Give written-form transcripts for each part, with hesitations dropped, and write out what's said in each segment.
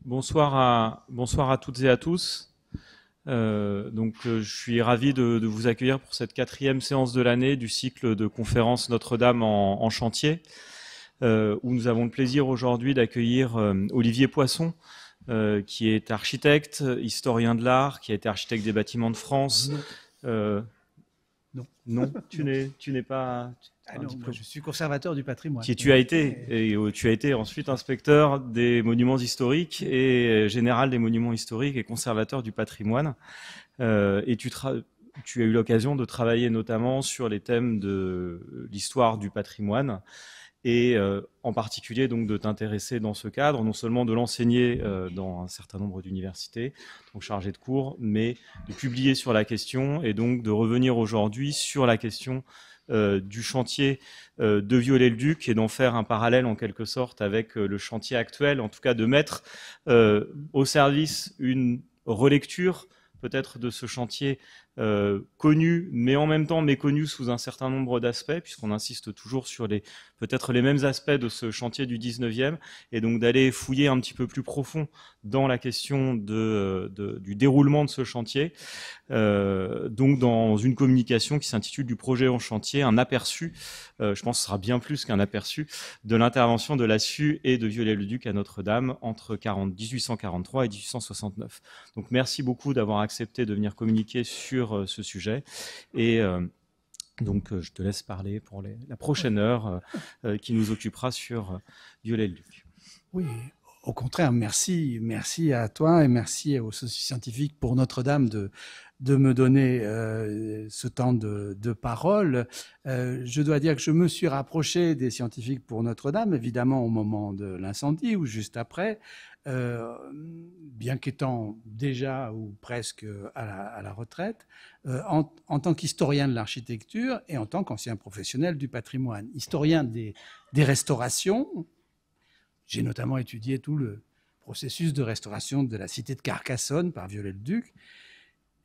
Bonsoir à toutes et à tous. Je suis ravi de vous accueillir pour cette 4e séance de l'année du cycle de conférences Notre-Dame en chantier, où nous avons le plaisir aujourd'hui d'accueillir Olivier Poisson, qui est architecte, historien de l'art, qui a été architecte des bâtiments de France. Non, tu n'es pas... Ah non, moi je suis conservateur du patrimoine. Tu as été ensuite inspecteur des monuments historiques et général des monuments historiques et conservateur du patrimoine. Et tu as eu l'occasion de travailler notamment sur les thèmes de l'histoire du patrimoine et en particulier donc de t'intéresser dans ce cadre, non seulement de l'enseigner dans un certain nombre d'universités, donc chargé de cours, mais de publier sur la question et donc de revenir aujourd'hui sur la question du chantier de Viollet-le-Duc et d'en faire un parallèle en quelque sorte avec le chantier actuel, en tout cas de mettre au service une relecture peut-être de ce chantier connu, mais en même temps méconnu sous un certain nombre d'aspects, puisqu'on insiste toujours sur peut-être les mêmes aspects de ce chantier du 19e, et donc d'aller fouiller un petit peu plus profond dans la question du déroulement de ce chantier, donc dans une communication qui s'intitule du projet en chantier, un aperçu, je pense que ce sera bien plus qu'un aperçu, de l'intervention de Lassus et de Viollet-le-Duc à Notre-Dame entre 1843 et 1869. Donc merci beaucoup d'avoir accepté de venir communiquer sur ce sujet et donc je te laisse parler pour la prochaine heure qui nous occupera sur Viollet-le-Duc. Oui, au contraire, merci à toi et merci aux sociétés scientifiques pour Notre-Dame de me donner ce temps de parole. Je dois dire que je me suis rapproché des scientifiques pour Notre-Dame, évidemment au moment de l'incendie ou juste après, bien qu'étant déjà ou presque à la retraite, en tant qu'historien de l'architecture et en tant qu'ancien professionnel du patrimoine. Historien des restaurations, j'ai notamment étudié tout le processus de restauration de la cité de Carcassonne par Viollet-le-Duc.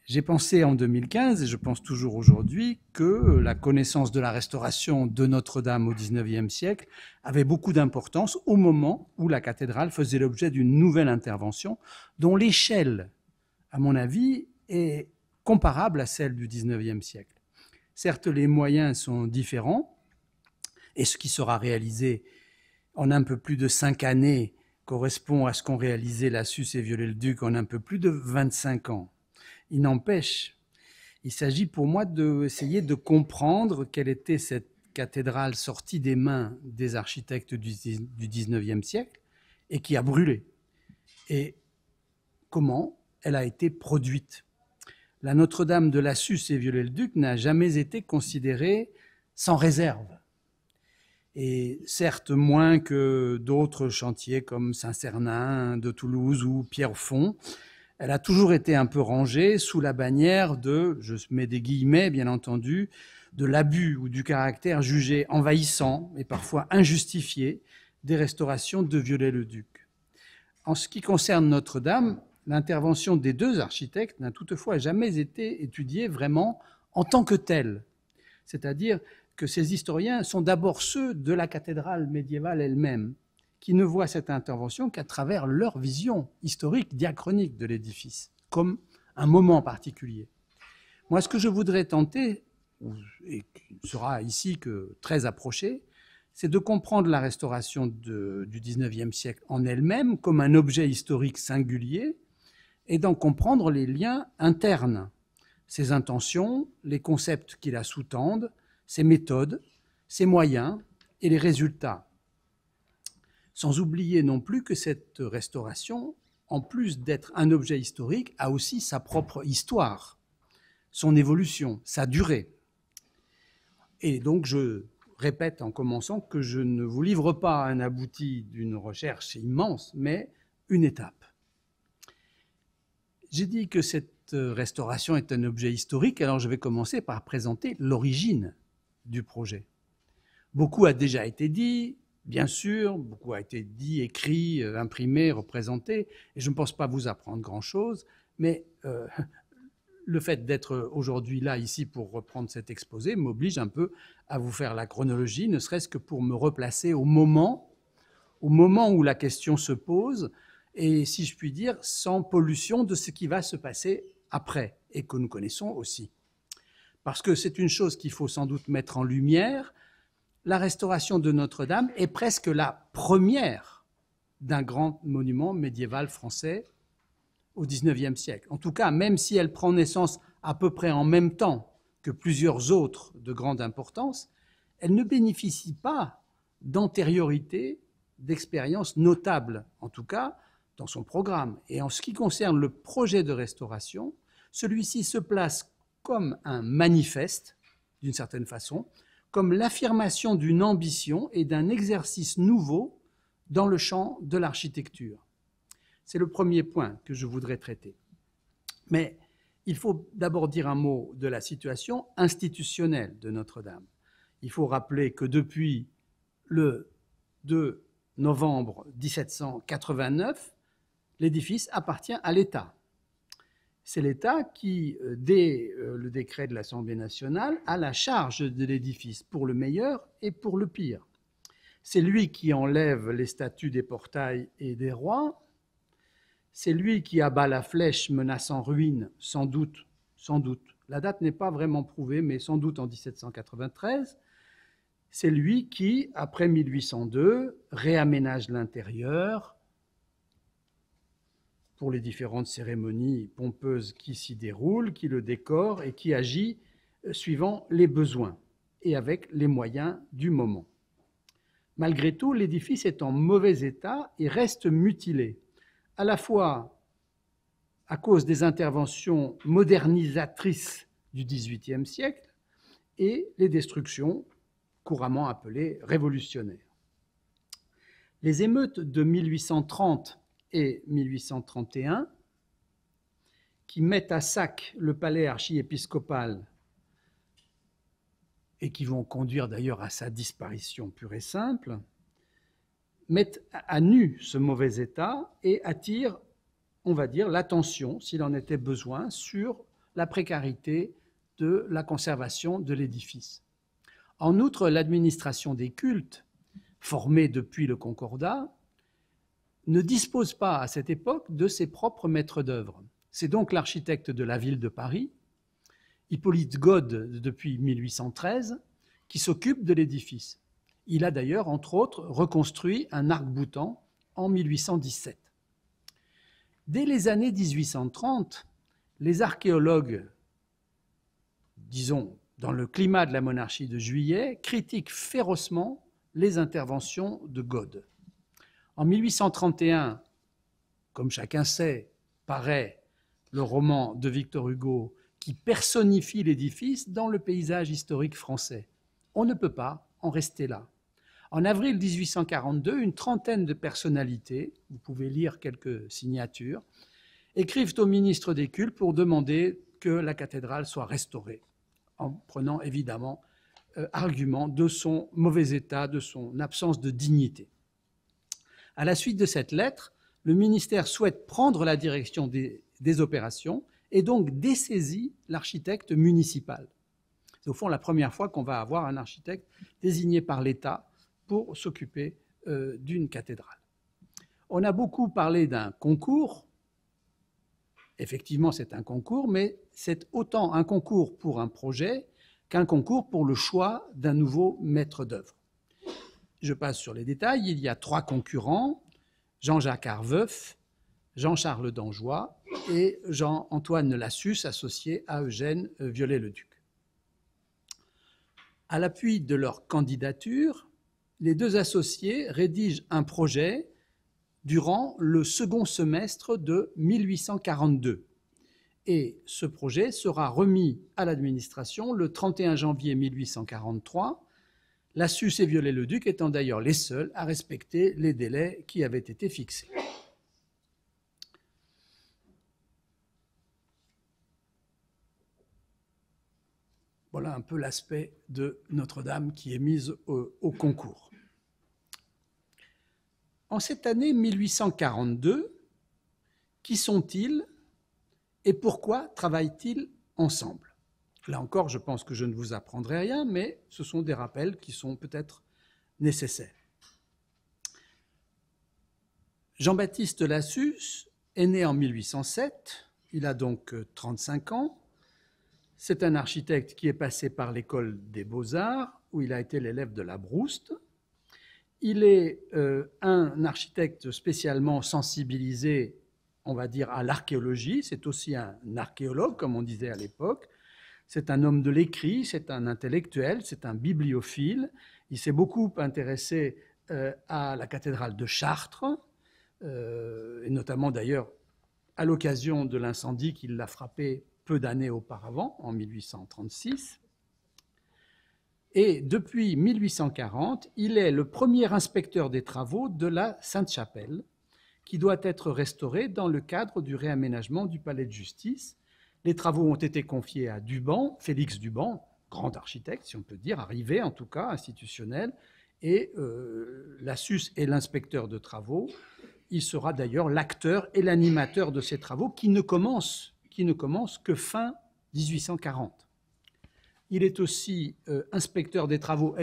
J'ai pensé en 2015, et je pense toujours aujourd'hui, que la connaissance de la restauration de Notre-Dame au XIXe siècle avait beaucoup d'importance au moment où la cathédrale faisait l'objet d'une nouvelle intervention dont l'échelle, à mon avis, est comparable à celle du XIXe siècle. Certes, les moyens sont différents, et ce qui sera réalisé en un peu plus de 5 années correspond à ce qu'ont réalisé Lassus et Viollet-le-Duc en un peu plus de 25 ans. Il n'empêche, il s'agit pour moi d'essayer de comprendre quelle était cette cathédrale sortie des mains des architectes du XIXe siècle et qui a brûlé. Et comment elle a été produite. La Notre-Dame de Lassus et Viollet-le-Duc n'a jamais été considérée sans réserve. Et certes moins que d'autres chantiers comme Saint-Cernin de Toulouse ou Pierrefonds, elle a toujours été un peu rangée sous la bannière de, je mets des guillemets bien entendu, de l'abus ou du caractère jugé envahissant et parfois injustifié des restaurations de Viollet-le-Duc. En ce qui concerne Notre-Dame, l'intervention des deux architectes n'a toutefois jamais été étudiée vraiment en tant que telle. C'est-à-dire que ces historiens sont d'abord ceux de la cathédrale médiévale elle-même, qui ne voient cette intervention qu'à travers leur vision historique, diachronique de l'édifice, comme un moment particulier. Moi, ce que je voudrais tenter, et qui ne sera ici que très approché, c'est de comprendre la restauration du XIXe siècle en elle-même comme un objet historique singulier et d'en comprendre les liens internes, ses intentions, les concepts qui la sous-tendent, ses méthodes, ses moyens et les résultats. Sans oublier non plus que cette restauration, en plus d'être un objet historique, a aussi sa propre histoire, son évolution, sa durée. Et donc je répète en commençant que je ne vous livre pas un abouti d'une recherche immense, mais une étape. J'ai dit que cette restauration est un objet historique, alors je vais commencer par présenter l'origine du projet. Beaucoup a déjà été dit, bien sûr, beaucoup a été dit, écrit, imprimé, représenté, et je ne pense pas vous apprendre grand-chose, mais le fait d'être aujourd'hui là, ici, pour reprendre cet exposé, m'oblige un peu à vous faire la chronologie, ne serait-ce que pour me replacer au moment où la question se pose, et si je puis dire, sans pollution de ce qui va se passer après, et que nous connaissons aussi. Parce que c'est une chose qu'il faut sans doute mettre en lumière, la restauration de Notre-Dame est presque la première d'un grand monument médiéval français au XIXe siècle. En tout cas, même si elle prend naissance à peu près en même temps que plusieurs autres de grande importance, elle ne bénéficie pas d'antériorité, d'expérience notable, en tout cas dans son programme. Et en ce qui concerne le projet de restauration, celui-ci se place comme un manifeste, d'une certaine façon, comme l'affirmation d'une ambition et d'un exercice nouveau dans le champ de l'architecture. C'est le premier point que je voudrais traiter. Mais il faut d'abord dire un mot de la situation institutionnelle de Notre-Dame. Il faut rappeler que depuis le 2 novembre 1789, l'édifice appartient à l'État. C'est l'État qui, dès le décret de l'Assemblée nationale, a la charge de l'édifice, pour le meilleur et pour le pire. C'est lui qui enlève les statues des portails et des rois. C'est lui qui abat la flèche menaçant ruine, sans doute, la date n'est pas vraiment prouvée, mais sans doute en 1793. C'est lui qui, après 1802, réaménage l'intérieur pour les différentes cérémonies pompeuses qui s'y déroulent, qui le décorent et qui agit suivant les besoins et avec les moyens du moment. Malgré tout, l'édifice est en mauvais état et reste mutilé, à la fois à cause des interventions modernisatrices du XVIIIe siècle et les destructions couramment appelées révolutionnaires. Les émeutes de 1830 et 1831, qui mettent à sac le palais archiépiscopal et qui vont conduire d'ailleurs à sa disparition pure et simple, mettent à nu ce mauvais état et attirent, on va dire, l'attention, s'il en était besoin, sur la précarité de la conservation de l'édifice. En outre, l'administration des cultes, formée depuis le Concordat, ne dispose pas à cette époque de ses propres maîtres d'œuvre. C'est donc l'architecte de la ville de Paris, Hippolyte Gode, depuis 1813, qui s'occupe de l'édifice. Il a d'ailleurs, entre autres, reconstruit un arc-boutant en 1817. Dès les années 1830, les archéologues, disons, dans le climat de la monarchie de Juillet, critiquent férocement les interventions de Gode. En 1831, comme chacun sait, paraît le roman de Victor Hugo qui personnifie l'édifice dans le paysage historique français. On ne peut pas en rester là. En avril 1842, une trentaine de personnalités, vous pouvez lire quelques signatures, écrivent au ministre des Cultes pour demander que la cathédrale soit restaurée, en prenant évidemment argument de son mauvais état, de son absence de dignité. À la suite de cette lettre, le ministère souhaite prendre la direction des opérations et donc dessaisit l'architecte municipal. C'est au fond la première fois qu'on va avoir un architecte désigné par l'État pour s'occuper d'une cathédrale. On a beaucoup parlé d'un concours. Effectivement, c'est un concours, mais c'est autant un concours pour un projet qu'un concours pour le choix d'un nouveau maître d'œuvre. Je passe sur les détails. Il y a 3 concurrents, Jean-Jacques Arveuf, Jean-Charles d'Anjois et Jean-Antoine Lassus, associé à Eugène Viollet-le-Duc. À l'appui de leur candidature, les 2 associés rédigent un projet durant le second semestre de 1842. Et ce projet sera remis à l'administration le 31 janvier 1843, Lassus et Viollet-le-Duc étant d'ailleurs les seuls à respecter les délais qui avaient été fixés. Voilà un peu l'aspect de Notre-Dame qui est mise au concours. En cette année 1842, qui sont-ils et pourquoi travaillent-ils ensemble? Là encore, je pense que je ne vous apprendrai rien, mais ce sont des rappels qui sont peut-être nécessaires. Jean-Baptiste Lassus est né en 1807, il a donc 35 ans. C'est un architecte qui est passé par l'école des Beaux-Arts, où il a été l'élève de Labrouste. Il est un architecte spécialement sensibilisé, on va dire, à l'archéologie. C'est aussi un archéologue, comme on disait à l'époque. C'est un homme de l'écrit, c'est un intellectuel, c'est un bibliophile. Il s'est beaucoup intéressé à la cathédrale de Chartres, et notamment d'ailleurs à l'occasion de l'incendie qui l'a frappé peu d'années auparavant, en 1836. Et depuis 1840, il est le premier inspecteur des travaux de la Sainte-Chapelle, qui doit être restaurée dans le cadre du réaménagement du palais de justice. Les travaux ont été confiés à Duban, Félix Duban, grand architecte, si on peut dire, arrivé en tout cas, institutionnel, et Lassus est l'inspecteur de travaux. Il sera d'ailleurs l'acteur et l'animateur de ces travaux qui ne commencent que fin 1840. Il est aussi inspecteur des travaux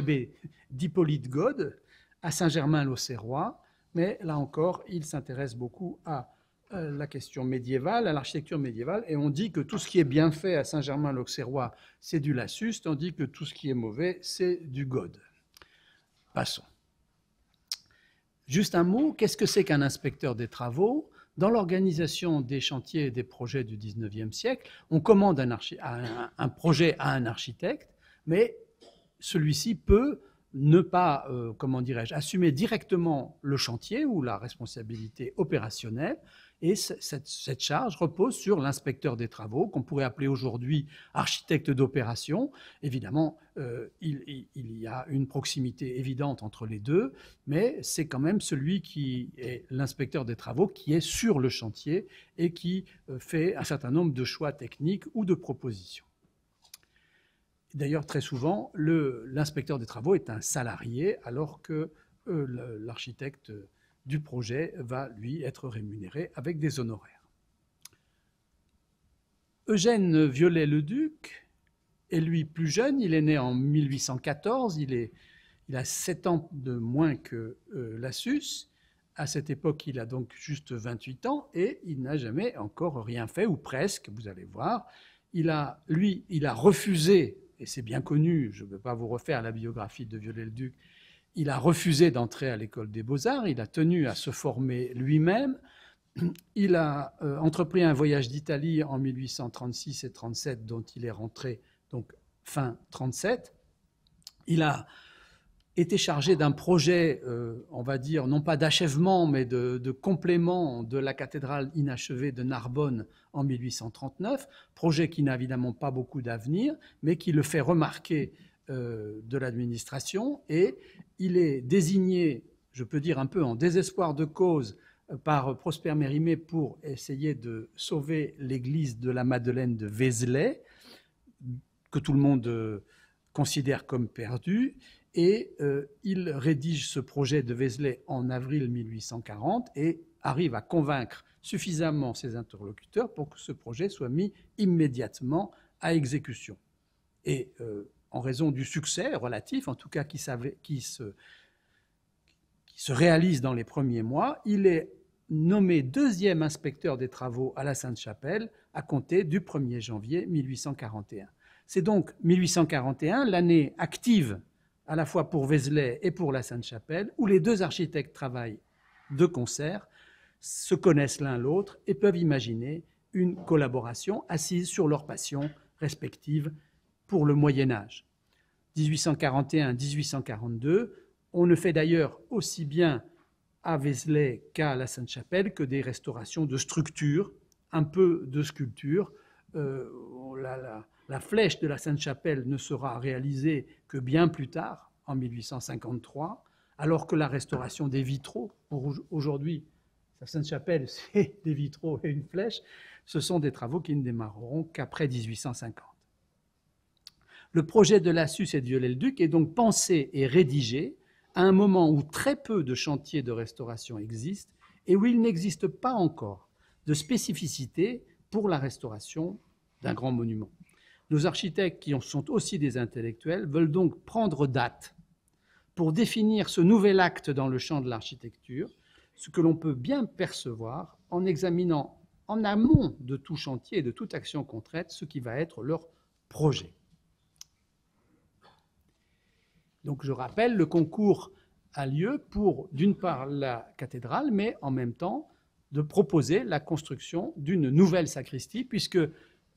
d'Hippolyte Gode à Saint-Germain-l'Auxerrois, mais là encore, il s'intéresse beaucoup à la question médiévale, à l'architecture médiévale, et on dit que tout ce qui est bien fait à Saint-Germain-l'Auxerrois, c'est du Lassus, tandis que tout ce qui est mauvais, c'est du Gode. Passons. Juste un mot, qu'est-ce que c'est qu'un inspecteur des travaux ? Dans l'organisation des chantiers et des projets du XIXe siècle, on commande un projet à un architecte, mais celui-ci peut ne pas, assumer directement le chantier ou la responsabilité opérationnelle, et cette charge repose sur l'inspecteur des travaux, qu'on pourrait appeler aujourd'hui architecte d'opération. Évidemment, il y a une proximité évidente entre les deux, mais c'est quand même celui qui est l'inspecteur des travaux qui est sur le chantier et qui fait un certain nombre de choix techniques ou de propositions. D'ailleurs, très souvent, l'inspecteur des travaux est un salarié, alors que l'architecte du projet va, lui, être rémunéré avec des honoraires. Eugène Viollet-le-Duc est, lui, plus jeune. Il est né en 1814. Il a 7 ans de moins que Lassus. À cette époque, il a donc juste 28 ans et il n'a jamais encore rien fait, ou presque, vous allez voir. Il a refusé, et c'est bien connu, je ne veux pas vous refaire la biographie de Viollet-le-Duc, il a refusé d'entrer à l'école des Beaux-Arts, il a tenu à se former lui-même. Il a entrepris un voyage d'Italie en 1836 et 37, dont il est rentré donc fin 37. Il a été chargé d'un projet, on va dire, non pas d'achèvement, mais de complément de la cathédrale inachevée de Narbonne en 1839, projet qui n'a évidemment pas beaucoup d'avenir, mais qui le fait remarquer de l'administration, et il est désigné, je peux dire un peu en désespoir de cause, par Prosper Mérimée pour essayer de sauver l'église de la Madeleine de Vézelay, que tout le monde considère comme perdue, et il rédige ce projet de Vézelay en avril 1840 et arrive à convaincre suffisamment ses interlocuteurs pour que ce projet soit mis immédiatement à exécution. Et en raison du succès relatif, en tout cas qui se réalise dans les premiers mois, il est nommé deuxième inspecteur des travaux à la Sainte-Chapelle à compter du 1er janvier 1841. C'est donc 1841, l'année active à la fois pour Vézelay et pour la Sainte-Chapelle, où les deux architectes travaillent de concert, se connaissent l'un l'autre et peuvent imaginer une collaboration assise sur leurs passions respectives pour le Moyen-Âge. 1841-1842, on ne fait d'ailleurs aussi bien à Vézelay qu'à la Sainte-Chapelle que des restaurations de structures, un peu de sculpture. La flèche de la Sainte-Chapelle ne sera réalisée que bien plus tard, en 1853, alors que la restauration des vitraux, aujourd'hui, la Sainte-Chapelle, c'est des vitraux et une flèche, ce sont des travaux qui ne démarreront qu'après 1850. Le projet de Lassus et de Viollet-le-Duc est donc pensé et rédigé à un moment où très peu de chantiers de restauration existent et où il n'existe pas encore de spécificité pour la restauration d'un grand monument. Nos architectes, qui sont aussi des intellectuels, veulent donc prendre date pour définir ce nouvel acte dans le champ de l'architecture, ce que l'on peut bien percevoir en examinant en amont de tout chantier et de toute action concrète ce qui va être leur projet. Donc je rappelle, le concours a lieu pour, d'une part, la cathédrale, mais en même temps de proposer la construction d'une nouvelle sacristie, puisque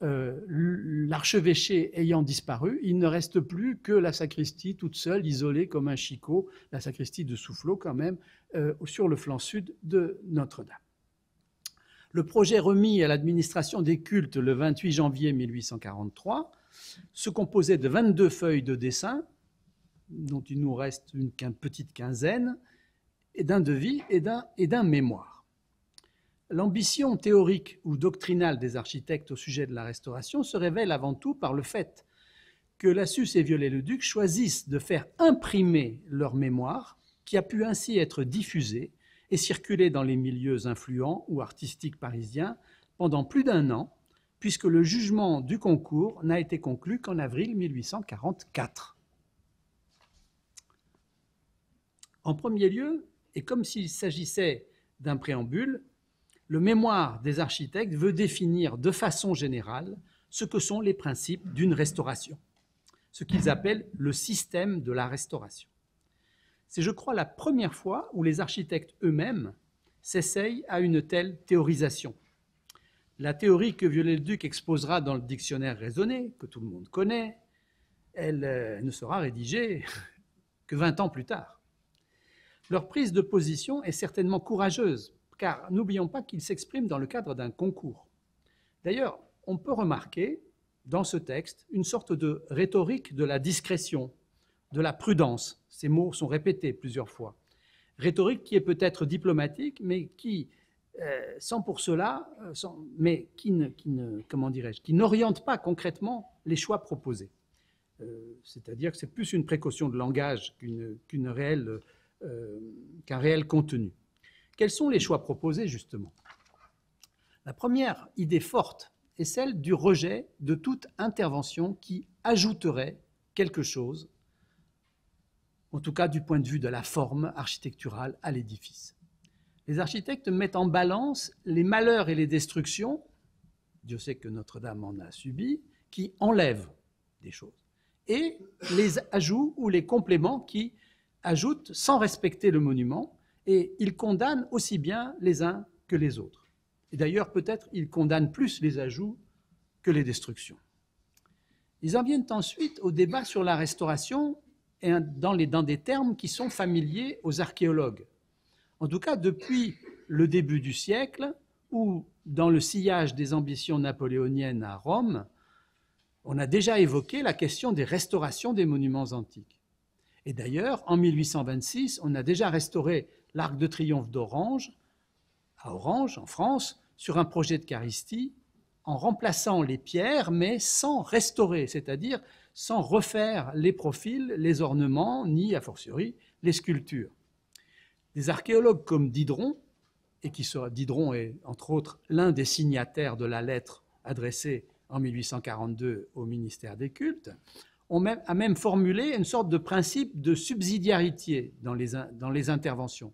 l'archevêché ayant disparu, il ne reste plus que la sacristie toute seule, isolée comme un chicot, la sacristie de Soufflot quand même, sur le flanc sud de Notre-Dame. Le projet remis à l'administration des cultes le 28 janvier 1843 se composait de 22 feuilles de dessin, dont il nous reste une petite quinzaine, et d'un devis et d'un mémoire. L'ambition théorique ou doctrinale des architectes au sujet de la restauration se révèle avant tout par le fait que Lassus et Viollet-le-Duc choisissent de faire imprimer leur mémoire, qui a pu ainsi être diffusé et circuler dans les milieux influents ou artistiques parisiens pendant plus d'1 an, puisque le jugement du concours n'a été conclu qu'en avril 1844. En premier lieu, et comme s'il s'agissait d'un préambule, le mémoire des architectes veut définir de façon générale ce que sont les principes d'une restauration, ce qu'ils appellent le système de la restauration. C'est, je crois, la première fois où les architectes eux-mêmes s'essayent à une telle théorisation. La théorie que Viollet-le-Duc exposera dans le dictionnaire raisonné, que tout le monde connaît, elle ne sera rédigée que 20 ans plus tard. Leur prise de position est certainement courageuse, car n'oublions pas qu'ils s'expriment dans le cadre d'un concours. D'ailleurs, on peut remarquer dans ce texte une sorte de rhétorique de la discrétion, de la prudence. Ces mots sont répétés plusieurs fois. Rhétorique qui est peut-être diplomatique, mais qui, sans pour cela, qui n'oriente pas concrètement les choix proposés. C'est-à-dire que c'est plus une précaution de langage qu'un réel contenu. Quels sont les choix proposés, justement? La première idée forte est celle du rejet de toute intervention qui ajouterait quelque chose, en tout cas du point de vue de la forme architecturale à l'édifice. Les architectes mettent en balance les malheurs et les destructions, Dieu sait que Notre-Dame en a subi, qui enlèvent des choses, et les ajouts ou les compléments qui ajoutent sans respecter le monument, et ils condamnent aussi bien les uns que les autres. Et d'ailleurs, peut-être, ils condamnent plus les ajouts que les destructions. Ils en viennent ensuite au débat sur la restauration et dans des termes qui sont familiers aux archéologues. En tout cas, depuis le début du siècle, où, dans le sillage des ambitions napoléoniennes à Rome, on a déjà évoqué la question des restaurations des monuments antiques. Et d'ailleurs, en 1826, on a déjà restauré l'Arc de Triomphe d'Orange, à Orange, en France, sur un projet de Caristie, en remplaçant les pierres, mais sans restaurer, c'est-à-dire sans refaire les profils, les ornements, ni, a fortiori, les sculptures. Des archéologues comme Diderot, Diderot est, entre autres, l'un des signataires de la lettre adressée en 1842 au ministère des Cultes, a même formulé une sorte de principe de subsidiarité dans les interventions.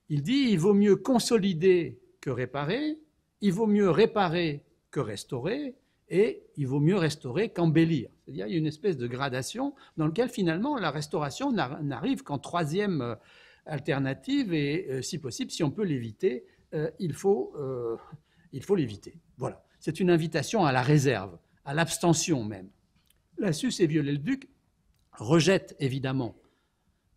Il dit il vaut mieux consolider que réparer, il vaut mieux réparer que restaurer, et il vaut mieux restaurer qu'embellir. C'est-à-dire il y a une espèce de gradation dans laquelle finalement la restauration n'arrive qu'en troisième alternative, et si possible, si on peut l'éviter, il faut l'éviter. Voilà. C'est une invitation à la réserve, à l'abstention même. Lassus et Viollet-le-Duc rejettent évidemment,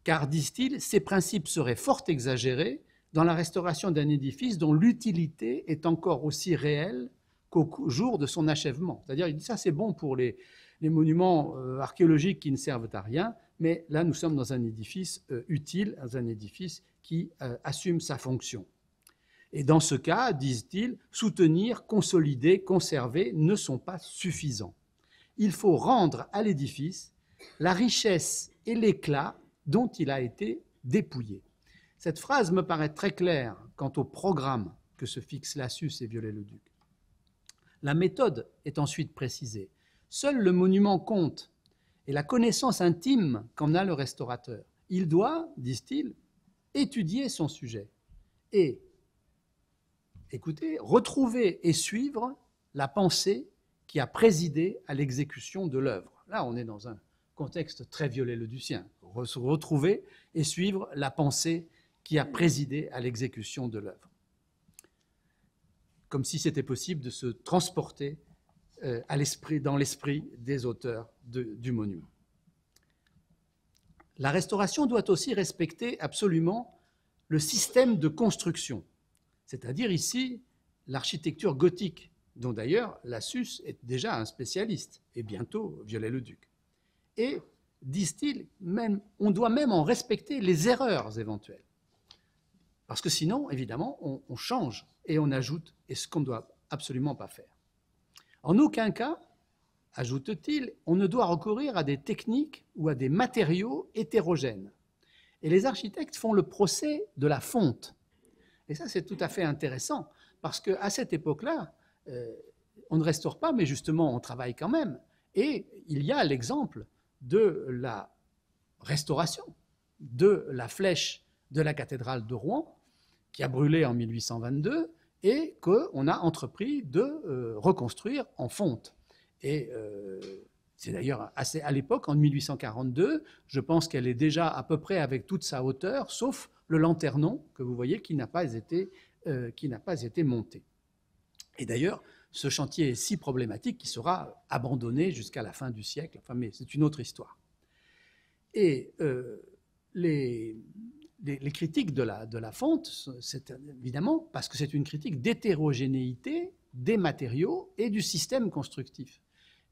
car, disent-ils, ces principes seraient fort exagérés dans la restauration d'un édifice dont l'utilité est encore aussi réelle qu'au jour de son achèvement. C'est-à-dire, il dit ça c'est bon pour les monuments archéologiques qui ne servent à rien, mais là nous sommes dans un édifice utile, dans un édifice qui assume sa fonction. Et dans ce cas, disent-ils, soutenir, consolider, conserver ne sont pas suffisants. Il faut rendre à l'édifice la richesse et l'éclat dont il a été dépouillé. Cette phrase me paraît très claire quant au programme que se fixent Lassus et Viollet-le-Duc. La méthode est ensuite précisée. Seul le monument compte et la connaissance intime qu'en a le restaurateur. Il doit, disent-ils, étudier son sujet et, écoutez, retrouver et suivre la pensée qui a présidé à l'exécution de l'œuvre. Là, on est dans un contexte très Viollet-le-Ducien. Retrouver et suivre la pensée qui a présidé à l'exécution de l'œuvre. Comme si c'était possible de se transporter dans l'esprit des auteurs du monument. La restauration doit aussi respecter absolument le système de construction, c'est-à-dire ici l'architecture gothique, dont d'ailleurs Lassus est déjà un spécialiste, et bientôt Viollet-le-Duc. Et, disent-ils, on doit même en respecter les erreurs éventuelles. Parce que sinon, évidemment, on change et on ajoute, et ce qu'on ne doit absolument pas faire. En aucun cas, ajoute-t-il, on ne doit recourir à des techniques ou à des matériaux hétérogènes. Et les architectes font le procès de la fonte. Et ça, c'est tout à fait intéressant, parce qu'à cette époque-là, on ne restaure pas, mais justement, on travaille quand même. Et il y a l'exemple de la restauration de la flèche de la cathédrale de Rouen, qui a brûlé en 1822, et qu'on a entrepris de reconstruire en fonte. Et c'est d'ailleurs assez à l'époque, en 1842, je pense qu'elle est déjà à peu près avec toute sa hauteur, sauf le lanternon que vous voyez qui n'a pas été monté. Et d'ailleurs, ce chantier est si problématique qu'il sera abandonné jusqu'à la fin du siècle. Enfin, mais c'est une autre histoire. Et les critiques de la fonte, c'est évidemment parce que c'est une critique d'hétérogénéité des matériaux et du système constructif.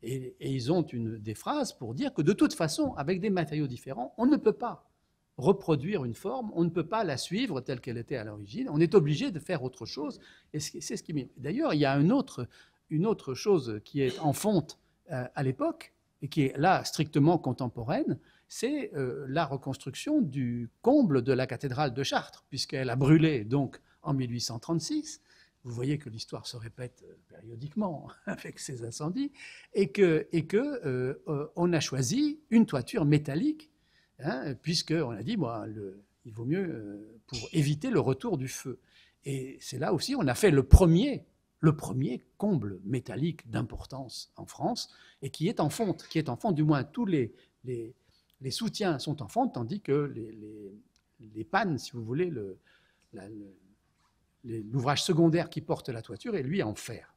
Et ils ont des phrases pour dire que de toute façon, avec des matériaux différents, on ne peut pas reproduire une forme, on ne peut pas la suivre telle qu'elle était à l'origine, on est obligé de faire autre chose. Et c'est ce qui m'est... D'ailleurs, il y a une autre chose qui est en fonte à l'époque, et qui est là strictement contemporaine, c'est la reconstruction du comble de la cathédrale de Chartres, puisqu'elle a brûlé donc en 1836. Vous voyez que l'histoire se répète périodiquement avec ces incendies, et on a choisi une toiture métallique, hein, puisqu'on a dit, il vaut mieux pour éviter le retour du feu. Et c'est là aussi, on a fait le premier comble métallique d'importance en France, et qui est en fonte, du moins tous les soutiens sont en fonte, tandis que les pannes, si vous voulez, l'ouvrage secondaire qui porte la toiture est lui en fer.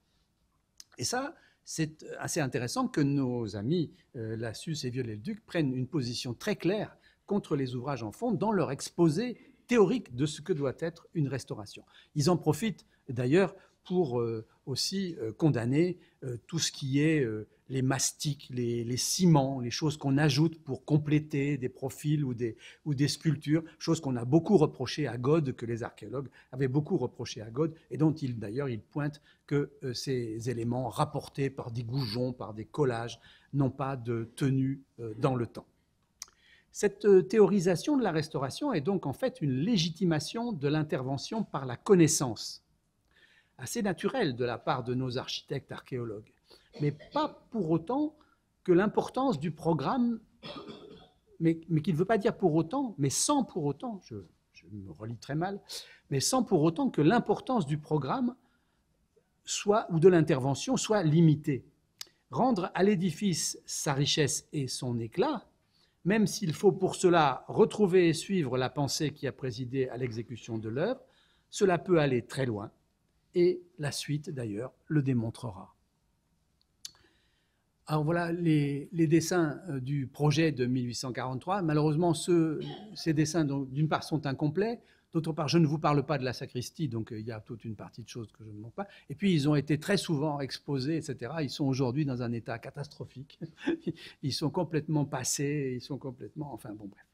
Et ça, c'est assez intéressant que nos amis Lassus et Viollet-le-Duc prennent une position très claire contre les ouvrages en fonte dans leur exposé théorique de ce que doit être une restauration. Ils en profitent d'ailleurs pour aussi condamner tout ce qui est les mastiques, les ciments, les choses qu'on ajoute pour compléter des profils ou des sculptures, choses qu'on a beaucoup reprochées à God, que les archéologues avaient beaucoup reproché à God, et dont d'ailleurs ils pointent que ces éléments rapportés par des goujons, par des collages, n'ont pas de tenue dans le temps. Cette théorisation de la restauration est donc en fait une légitimation de l'intervention par la connaissance, assez naturelle de la part de nos architectes archéologues, mais pas pour autant que l'importance du programme, mais qui ne veut pas dire pour autant, mais sans pour autant, je me relis très mal, mais sans pour autant que l'importance du programme ou de l'intervention soit limitée. Rendre à l'édifice sa richesse et son éclat, même s'il faut pour cela retrouver et suivre la pensée qui a présidé à l'exécution de l'œuvre, cela peut aller très loin, et la suite d'ailleurs le démontrera. Alors voilà les dessins du projet de 1843. Malheureusement, ces dessins, d'une part, sont incomplets. D'autre part, je ne vous parle pas de la sacristie, donc il y a toute une partie de choses que je ne montre pas. Et puis, ils ont été très souvent exposés, etc. Ils sont aujourd'hui dans un état catastrophique. Ils sont complètement passés, ils sont complètement... Enfin, bon, bref.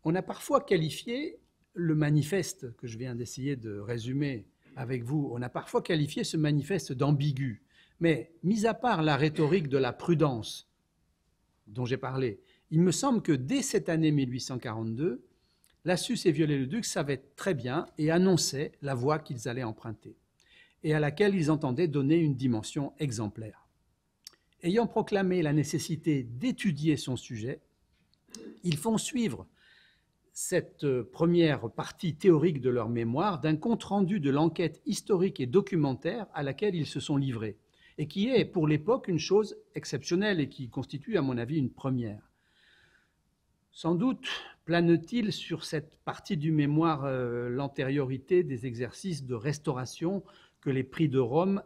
On a parfois qualifié le manifeste que je viens d'essayer de résumer avec vous, on a parfois qualifié ce manifeste d'ambigu. Mais, mis à part la rhétorique de la prudence dont j'ai parlé, il me semble que dès cette année 1842, Lassus et Viollet-le-Duc savaient très bien et annonçaient la voie qu'ils allaient emprunter, et à laquelle ils entendaient donner une dimension exemplaire. Ayant proclamé la nécessité d'étudier son sujet, ils font suivre cette première partie théorique de leur mémoire d'un compte-rendu de l'enquête historique et documentaire à laquelle ils se sont livrés, et qui est pour l'époque une chose exceptionnelle et qui constitue à mon avis une première. Sans doute plane-t-il sur cette partie du mémoire l'antériorité des exercices de restauration que les prix de Rome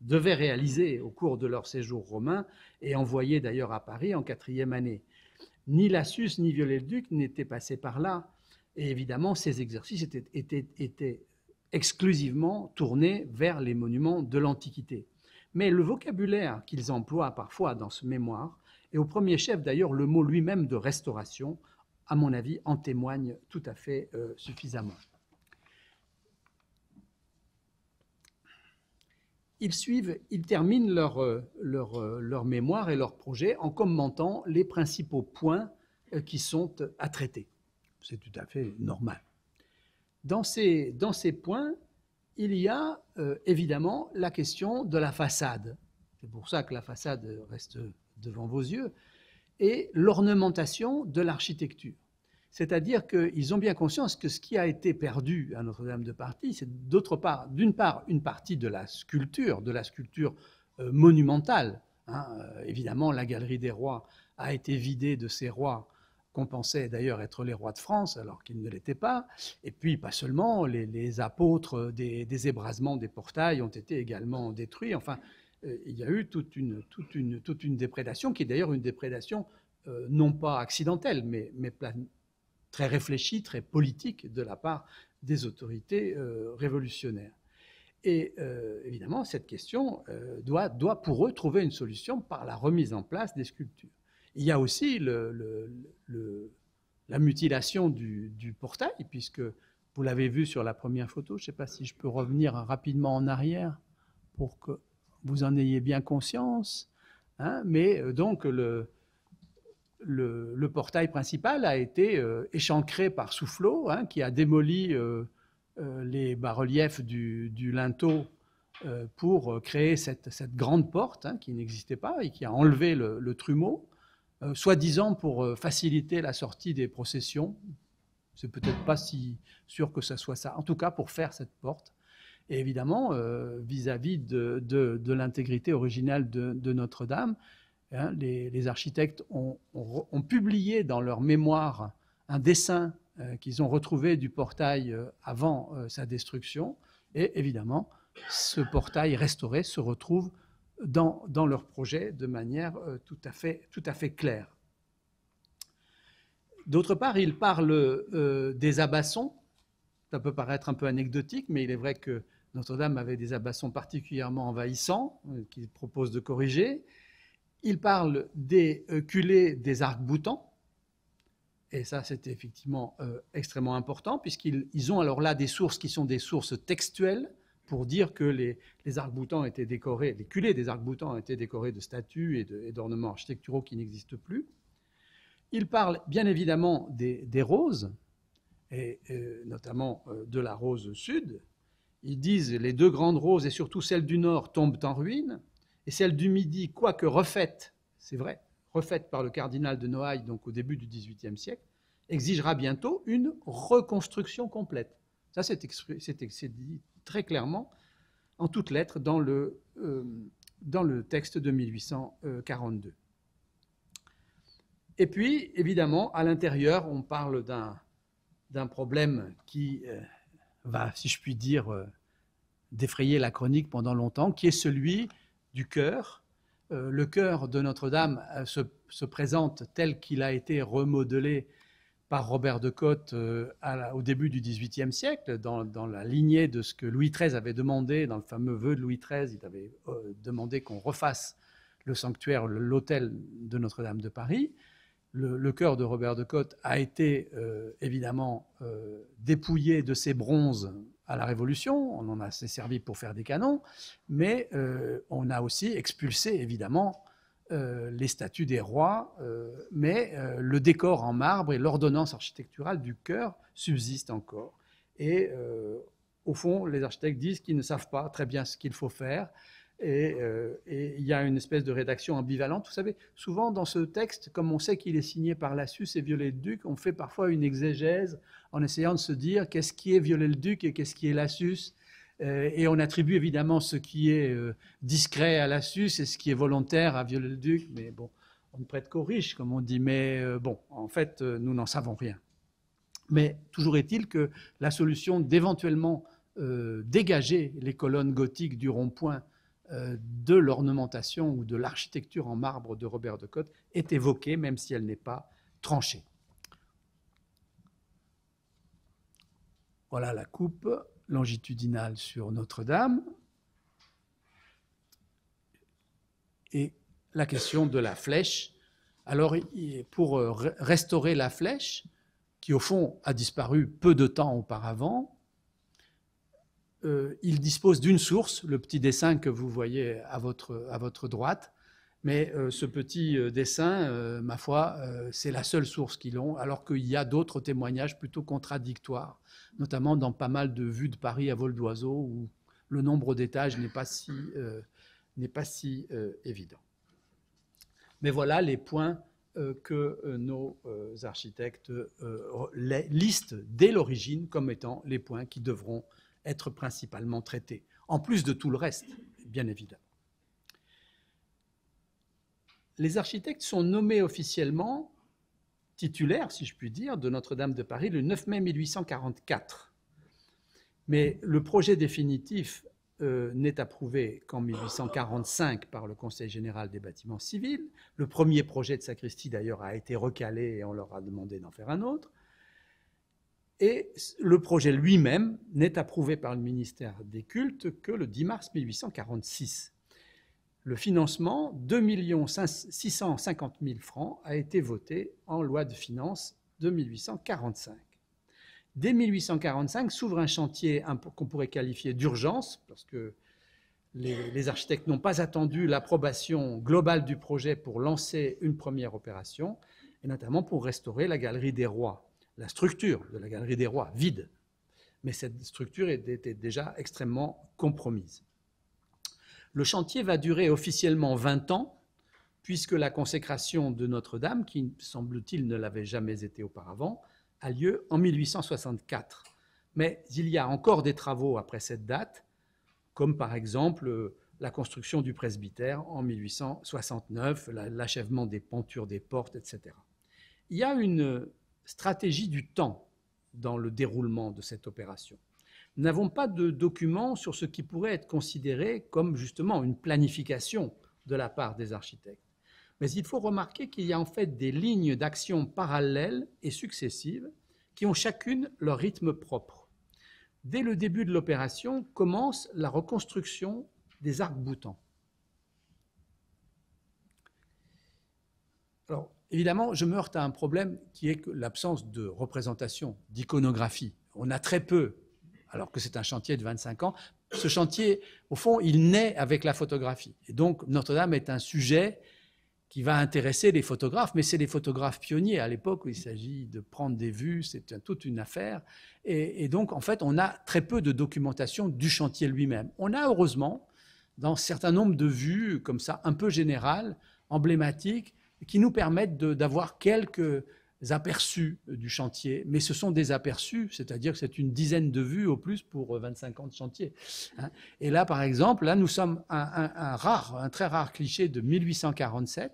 devaient réaliser au cours de leur séjour romain et envoyer d'ailleurs à Paris en 4e année. Ni Lassus ni Viollet-le-Duc n'étaient passés par là. Et évidemment, ces exercices étaient exclusivement tournés vers les monuments de l'Antiquité. Mais le vocabulaire qu'ils emploient parfois dans ce mémoire, et au premier chef d'ailleurs le mot lui-même de restauration, à mon avis, en témoigne tout à fait suffisamment. Ils terminent leur mémoire et leur projet en commentant les principaux points qui sont à traiter. C'est tout à fait normal. Dans ces points, il y a évidemment la question de la façade. C'est pour ça que la façade reste devant vos yeux, et l'ornementation de l'architecture. C'est-à-dire qu'ils ont bien conscience que ce qui a été perdu à Notre-Dame-de-Paris, c'est d'une part, une partie de la sculpture monumentale. Évidemment, la Galerie des Rois a été vidée de ses rois qu'on pensait d'ailleurs être les rois de France, alors qu'ils ne l'étaient pas. Et puis, pas seulement, les apôtres des ébrasements des portails ont été également détruits. Enfin, il y a eu toute une déprédation, qui est d'ailleurs une déprédation non pas accidentelle, mais très réfléchie, très politique de la part des autorités révolutionnaires. Et évidemment, cette question doit pour eux trouver une solution par la remise en place des sculptures. Il y a aussi la mutilation du portail, puisque vous l'avez vu sur la première photo. Je ne sais pas si je peux revenir rapidement en arrière pour que vous en ayez bien conscience. Mais donc, le portail principal a été échancré par Soufflot, qui a démoli les bas-reliefs du linteau pour créer cette grande porte qui n'existait pas et qui a enlevé le trumeau, soi-disant pour faciliter la sortie des processions. C'est peut-être pas si sûr que ça soit ça. En tout cas, pour faire cette porte. Et évidemment, vis-à-vis de l'intégrité originale de Notre-Dame, les architectes ont publié dans leur mémoire un dessin qu'ils ont retrouvé du portail avant sa destruction. Et évidemment, ce portail restauré se retrouve dans leur projet de manière tout à fait claire. D'autre part, ils parlent des abassons. Ça peut paraître un peu anecdotique, mais il est vrai que Notre-Dame avait des abassons particulièrement envahissants qu'ils proposent de corriger. Ils parlent des culées des arcs-boutants, et ça c'est effectivement extrêmement important, puisqu'ils ont alors là des sources qui sont des sources textuelles pour dire que les arcs-boutants étaient décorés, les culées des arcs-boutants étaient décorés de statues et d'ornements architecturaux qui n'existent plus. Ils parlent bien évidemment des roses, et notamment de la rose sud. Ils disent les deux grandes roses, et surtout celle du nord, tombent en ruine, et celle du midi, quoique refaite, c'est vrai, refaite par le cardinal de Noailles, donc au début du XVIIIe siècle, exigera bientôt une reconstruction complète. Ça, c'est dit très clairement, en toutes lettres, dans le texte de 1842. Et puis, évidemment, à l'intérieur, on parle d'un problème qui va, si je puis dire, défrayer la chronique pendant longtemps, qui est celui du chœur. Le chœur de Notre-Dame se présente tel qu'il a été remodelé par Robert de Cotte au début du XVIIIe siècle, dans la lignée de ce que Louis XIII avait demandé, dans le fameux vœu de Louis XIII, il avait demandé qu'on refasse le sanctuaire, l'autel de Notre-Dame de Paris. Le chœur de Robert de Cotte a été évidemment dépouillé de ses bronzes à la Révolution, on en a servi pour faire des canons, mais on a aussi expulsé évidemment les statues des rois, mais le décor en marbre et l'ordonnance architecturale du chœur subsistent encore. Et au fond, les architectes disent qu'ils ne savent pas très bien ce qu'il faut faire. Et il y a une espèce de rédaction ambivalente. Vous savez, souvent dans ce texte, comme on sait qu'il est signé par Lassus et Viollet-le-Duc, on fait parfois une exégèse en essayant de se dire qu'est-ce qui est Viollet-le-Duc et qu'est-ce qui est Lassus. Et on attribue évidemment ce qui est discret à Lassus et ce qui est volontaire à Viollet-le-Duc. Mais bon, on ne prête qu'aux riches, comme on dit. Mais bon, en fait, nous n'en savons rien. Mais toujours est-il que la solution d'éventuellement dégager les colonnes gothiques du rond-point de l'ornementation ou de l'architecture en marbre de Robert de Cotte est évoquée, même si elle n'est pas tranchée. Voilà la coupe longitudinale sur Notre-Dame. Et la question de la flèche. Alors, pour restaurer la flèche, qui au fond a disparu peu de temps auparavant, il dispose d'une source, le petit dessin que vous voyez à votre droite, mais ce petit dessin, ma foi, c'est la seule source qu'ils ont, alors qu'il y a d'autres témoignages plutôt contradictoires, notamment dans pas mal de vues de Paris à vol d'oiseau, où le nombre d'étages n'est pas si évident. Mais voilà les points que nos architectes listent dès l'origine comme étant les points qui devront être principalement traités, en plus de tout le reste, bien évidemment. Les architectes sont nommés officiellement titulaires, si je puis dire, de Notre-Dame de Paris le 9 mai 1844. Mais le projet définitif n'est approuvé qu'en 1845 par le Conseil général des bâtiments civils. Le premier projet de sacristie, d'ailleurs, a été recalé et on leur a demandé d'en faire un autre. Et le projet lui-même n'est approuvé par le ministère des Cultes que le 10 mars 1846. Le financement, 2 650 000 francs, a été voté en loi de finances de 1845. Dès 1845 s'ouvre un chantier qu'on pourrait qualifier d'urgence, parce que les architectes n'ont pas attendu l'approbation globale du projet pour lancer une première opération, et notamment pour restaurer la Galerie des Rois. La structure de la Galerie des Rois, vide. Mais cette structure était déjà extrêmement compromise. Le chantier va durer officiellement 20 ans, puisque la consécration de Notre-Dame, qui semble-t-il ne l'avait jamais été auparavant, a lieu en 1864. Mais il y a encore des travaux après cette date, comme par exemple la construction du presbytère en 1869, l'achèvement des pentures des portes, etc. Il y a une stratégie du temps dans le déroulement de cette opération. Nous n'avons pas de documents sur ce qui pourrait être considéré comme justement une planification de la part des architectes. Mais il faut remarquer qu'il y a en fait des lignes d'action parallèles et successives qui ont chacune leur rythme propre. Dès le début de l'opération commence la reconstruction des arcs-boutants. Alors, évidemment, je me heurte à un problème qui est l'absence de représentation, d'iconographie. On a très peu, alors que c'est un chantier de 25 ans. Ce chantier, au fond, il naît avec la photographie. Et donc, Notre-Dame est un sujet qui va intéresser les photographes, mais c'est les photographes pionniers. À l'époque où il s'agit de prendre des vues, c'est toute une affaire. Et donc, en fait, on a très peu de documentation du chantier lui-même. On a, heureusement, dans un certain nombre de vues, comme ça, un peu générales, emblématiques, qui nous permettent d'avoir quelques aperçus du chantier, mais ce sont des aperçus, c'est-à-dire que c'est une dizaine de vues au plus pour 25 ans de chantier. Et là, par exemple, là, nous sommes un très rare cliché de 1847,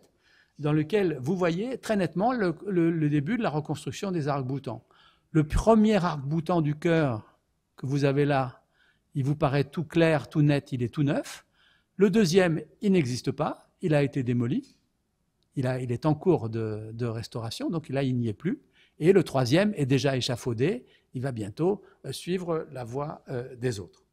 dans lequel vous voyez très nettement le début de la reconstruction des arcs-boutants. Le premier arc-boutant du chœur que vous avez là, il vous paraît tout clair, tout net, il est tout neuf. Le deuxième, il n'existe pas, il a été démoli. Il est en cours de restauration, donc là, il n'y est plus. Et le troisième est déjà échafaudé. Il va bientôt suivre la voie des autres.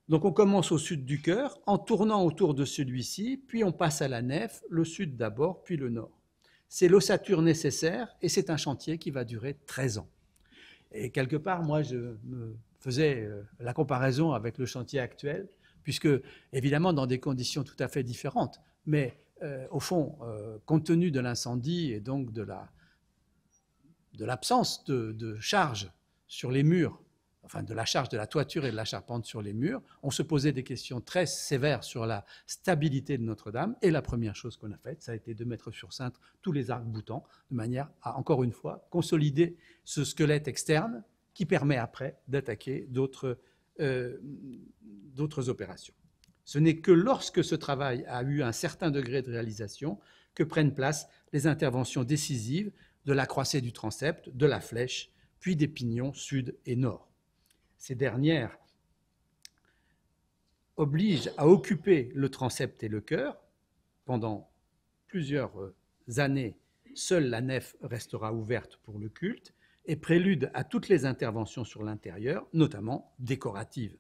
Donc, on commence au sud du chœur, en tournant autour de celui-ci, puis on passe à la nef, le sud d'abord, puis le nord. C'est l'ossature nécessaire, et c'est un chantier qui va durer 13 ans. Et quelque part, moi, je me faisais la comparaison avec le chantier actuel, puisque, évidemment, dans des conditions tout à fait différentes, mais au fond, compte tenu de l'incendie et donc de l'absence de charge sur les murs enfin de la charge de la toiture et de la charpente sur les murs. On se posait des questions très sévères sur la stabilité de Notre-Dame. Et la première chose qu'on a faite, ça a été de mettre sur cintre tous les arcs-boutants, de manière à, encore une fois, consolider ce squelette externe qui permet après d'attaquer d'autres opérations. Ce n'est que lorsque ce travail a eu un certain degré de réalisation que prennent place les interventions décisives de la croisée du transept, de la flèche, puis des pignons sud et nord. Ces dernières obligent à occuper le transept et le chœur. Pendant plusieurs années, seule la nef restera ouverte pour le culte et prélude à toutes les interventions sur l'intérieur, notamment décoratives.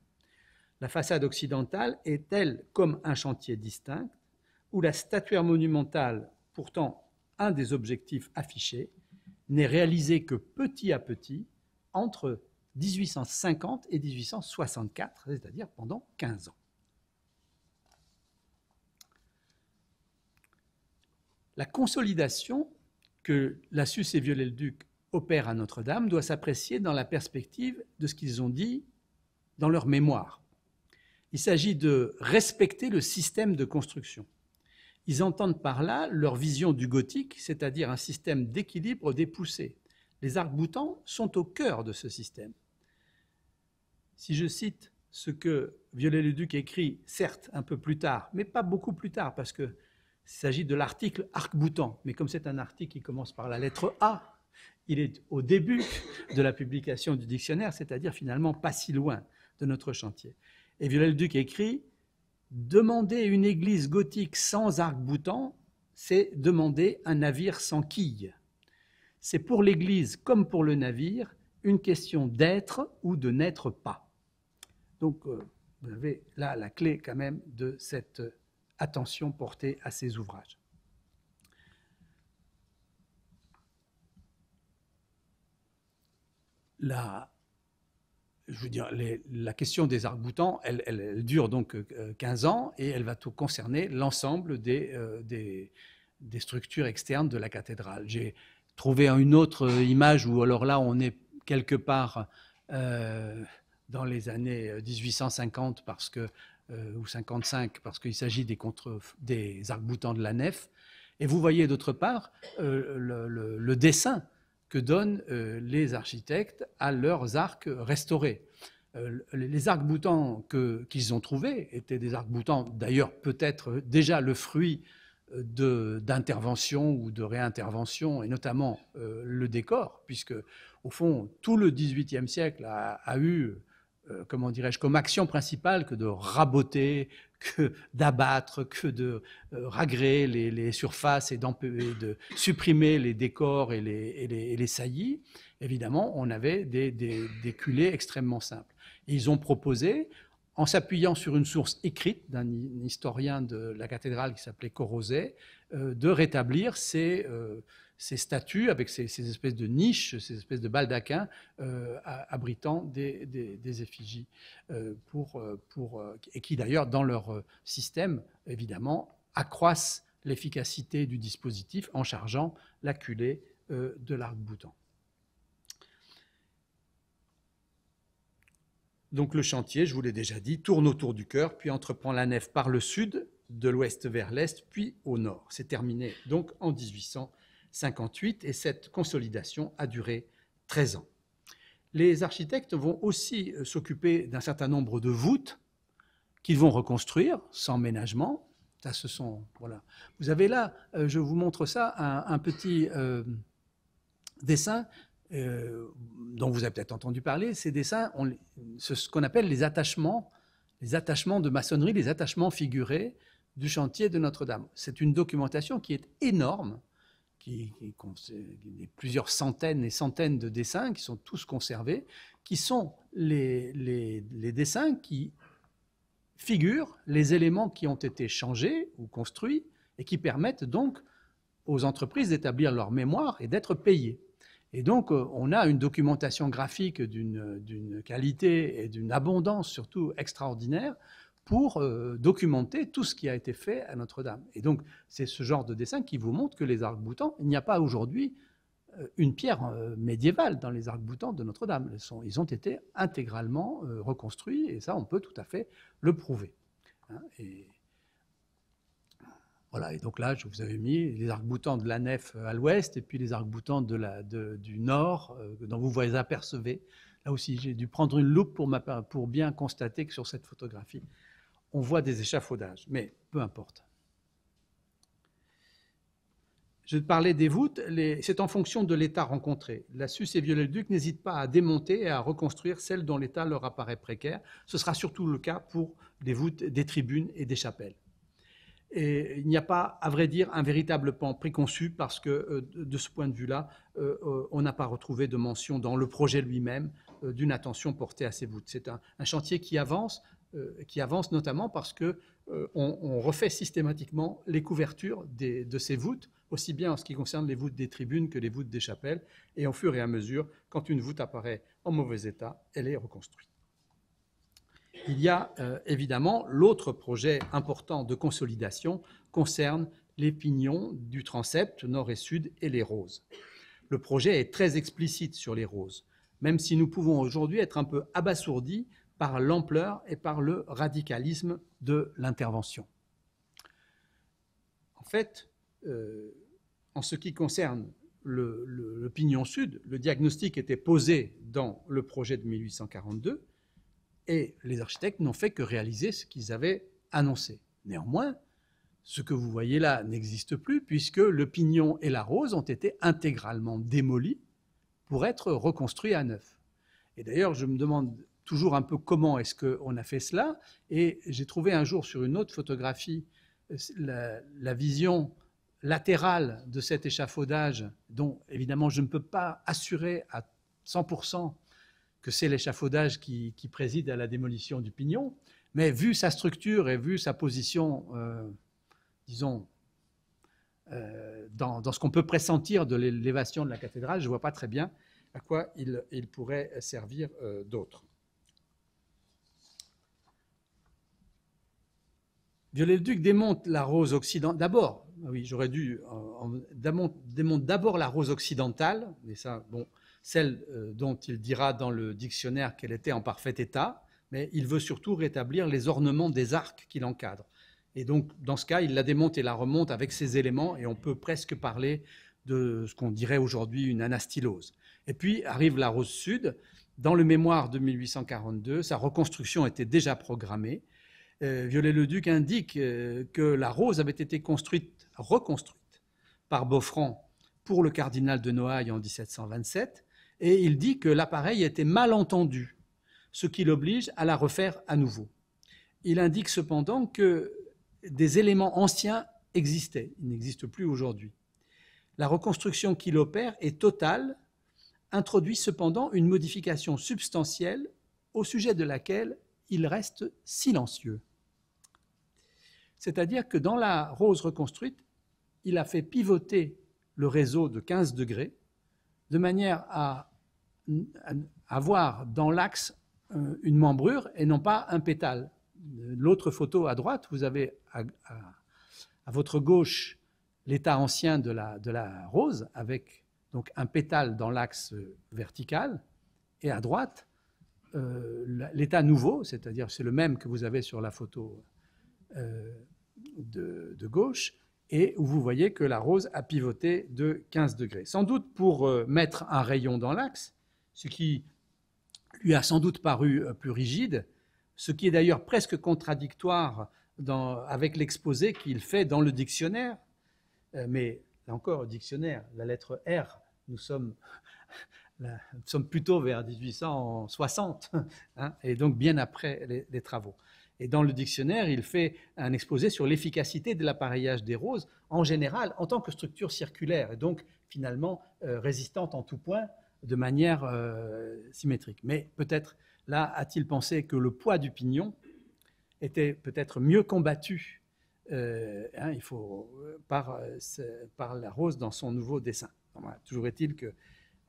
La façade occidentale est, elle, comme un chantier distinct, où la statuaire monumentale, pourtant un des objectifs affichés, n'est réalisée que petit à petit entre 1850 et 1864, c'est-à-dire pendant 15 ans. La consolidation que Lassus et Viollet-le-Duc opèrent à Notre-Dame doit s'apprécier dans la perspective de ce qu'ils ont dit dans leur mémoire. Il s'agit de respecter le système de construction. Ils entendent par là leur vision du gothique, c'est-à-dire un système d'équilibre des poussées. Les arcs-boutants sont au cœur de ce système. Si je cite ce que Viollet-le-Duc écrit, certes un peu plus tard, mais pas beaucoup plus tard, parce qu'il s'agit de l'article arc-boutant, mais comme c'est un article qui commence par la lettre A, il est au début de la publication du dictionnaire, c'est-à-dire finalement pas si loin de notre chantier. Et Viollet-le-Duc écrit « Demander une église gothique sans arc-boutant, c'est demander un navire sans quille. C'est pour l'église comme pour le navire une question d'être ou de n'être pas. » Donc, vous avez là la clé quand même de cette attention portée à ces ouvrages. Je veux dire, la question des arcs-boutants, elle dure donc 15 ans et elle va tout concerner l'ensemble des structures externes de la cathédrale. J'ai trouvé une autre image où alors là on est quelque part dans les années 1850 ou 55 parce qu'il s'agit des arcs-boutants de la nef. Et vous voyez d'autre part le dessin que donnent les architectes à leurs arcs restaurés. Les arcs-boutants qu'ils ont trouvés étaient des arcs-boutants, d'ailleurs peut-être déjà le fruit d'interventions ou de réinterventions, et notamment le décor, puisque au fond, tout le XVIIIe siècle a eu, comment dirais-je, comme action principale que de raboter, que d'abattre, que de ragréer les surfaces et de supprimer les décors et les saillies. Évidemment, on avait des culées extrêmement simples. Et ils ont proposé, en s'appuyant sur une source écrite d'un historien de la cathédrale qui s'appelait Corrozet, de rétablir ces statues avec ces espèces de niches, ces espèces de baldaquins abritant des effigies, et qui d'ailleurs, dans leur système, évidemment, accroissent l'efficacité du dispositif en chargeant la culée de l'arc-boutant. Donc le chantier, je vous l'ai déjà dit, tourne autour du chœur, puis entreprend la nef par le sud, de l'ouest vers l'est, puis au nord. C'est terminé donc en 1858 et cette consolidation a duré 13 ans. Les architectes vont aussi s'occuper d'un certain nombre de voûtes qu'ils vont reconstruire sans ménagement. Ça, voilà. Vous avez là, je vous montre ça, un petit dessin dont vous avez peut-être entendu parler. Ces dessins, ce qu'on appelle les attachements de maçonnerie, les attachements figurés du chantier de Notre-Dame. C'est une documentation qui est énorme, qui plusieurs centaines et centaines de dessins qui sont tous conservés, qui sont les dessins qui figurent les éléments qui ont été changés ou construits et qui permettent donc aux entreprises d'établir leur mémoire et d'être payées. Et donc, on a une documentation graphique d'une qualité et d'une abondance surtout extraordinaire pour documenter tout ce qui a été fait à Notre-Dame. Et donc, c'est ce genre de dessin qui vous montre que les arcs-boutants, il n'y a pas aujourd'hui une pierre médiévale dans les arcs-boutants de Notre-Dame. Ils ont été intégralement reconstruits, et ça, on peut tout à fait le prouver. Hein, et voilà, et donc là, je vous avais mis les arcs-boutants de la nef à l'ouest, et puis les arcs-boutants du nord, dont vous les apercevez. Là aussi, j'ai dû prendre une loupe pour bien constater que sur cette photographie, on voit des échafaudages, mais peu importe. Je parlais des voûtes, c'est en fonction de l'état rencontré. La Suisse et Viollet-le-Duc n'hésitent pas à démonter et à reconstruire celles dont l'état leur apparaît précaire. Ce sera surtout le cas pour les voûtes des tribunes et des chapelles. Et il n'y a pas, à vrai dire, un véritable plan préconçu parce que, de ce point de vue-là, on n'a pas retrouvé de mention dans le projet lui-même d'une attention portée à ces voûtes. C'est un chantier qui avance notamment parce qu'on refait systématiquement les couvertures de ces voûtes, aussi bien en ce qui concerne les voûtes des tribunes que les voûtes des chapelles, et au fur et à mesure, quand une voûte apparaît en mauvais état, elle est reconstruite. Il y a évidemment l'autre projet important de consolidation concerne les pignons du transept nord et sud et les roses. Le projet est très explicite sur les roses, même si nous pouvons aujourd'hui être un peu abasourdis par l'ampleur et par le radicalisme de l'intervention. En fait, en ce qui concerne le pignon sud, le diagnostic était posé dans le projet de 1842 et les architectes n'ont fait que réaliser ce qu'ils avaient annoncé. Néanmoins, ce que vous voyez là n'existe plus puisque le pignon et la rose ont été intégralement démolis pour être reconstruits à neuf. Et d'ailleurs, je me demande toujours un peu comment est-ce qu'on a fait cela, et j'ai trouvé un jour sur une autre photographie la vision latérale de cet échafaudage, dont évidemment je ne peux pas assurer à 100% que c'est l'échafaudage qui préside à la démolition du pignon, mais vu sa structure et vu sa position, disons, dans ce qu'on peut pressentir de l'élévation de la cathédrale, je ne vois pas très bien à quoi il pourrait servir d'autre. Viollet-le-Duc démonte la rose occidentale. D'abord, oui, j'aurais dû démonte d'abord la rose occidentale, mais ça, bon, celle dont il dira dans le dictionnaire qu'elle était en parfait état, mais il veut surtout rétablir les ornements des arcs qui l'encadrent. Et donc, dans ce cas, il la démonte et la remonte avec ces éléments, et on peut presque parler de ce qu'on dirait aujourd'hui une anastylose. Et puis arrive la rose sud. Dans le mémoire de 1842, sa reconstruction était déjà programmée. Viollet-le-Duc indique que la rose avait été reconstruite par Boffrand pour le cardinal de Noailles en 1727, et il dit que l'appareil était mal entendu, ce qui l'oblige à la refaire à nouveau. Il indique cependant que des éléments anciens existaient, ils n'existent plus aujourd'hui. La reconstruction qu'il opère est totale, introduit cependant une modification substantielle au sujet de laquelle il reste silencieux. C'est-à-dire que dans la rose reconstruite, il a fait pivoter le réseau de 15 degrés de manière à avoir dans l'axe une membrure et non pas un pétale. L'autre photo à droite, vous avez à votre gauche l'état ancien de la rose avec donc un pétale dans l'axe vertical et à droite l'état nouveau, c'est-à-dire c'est le même que vous avez sur la photo de gauche, et où vous voyez que la rose a pivoté de 15 degrés. Sans doute pour mettre un rayon dans l'axe, ce qui lui a sans doute paru plus rigide, ce qui est d'ailleurs presque contradictoire avec l'exposé qu'il fait dans le dictionnaire. Mais là encore, au dictionnaire, la lettre R, nous sommes plutôt vers 1860, hein, et donc bien après les travaux. Et dans le dictionnaire, il fait un exposé sur l'efficacité de l'appareillage des roses, en général, en tant que structure circulaire, et donc finalement résistante en tout point, de manière symétrique. Mais peut-être là a-t-il pensé que le poids du pignon était peut-être mieux combattu il faut, par la rose dans son nouveau dessin. Voilà, toujours est-il que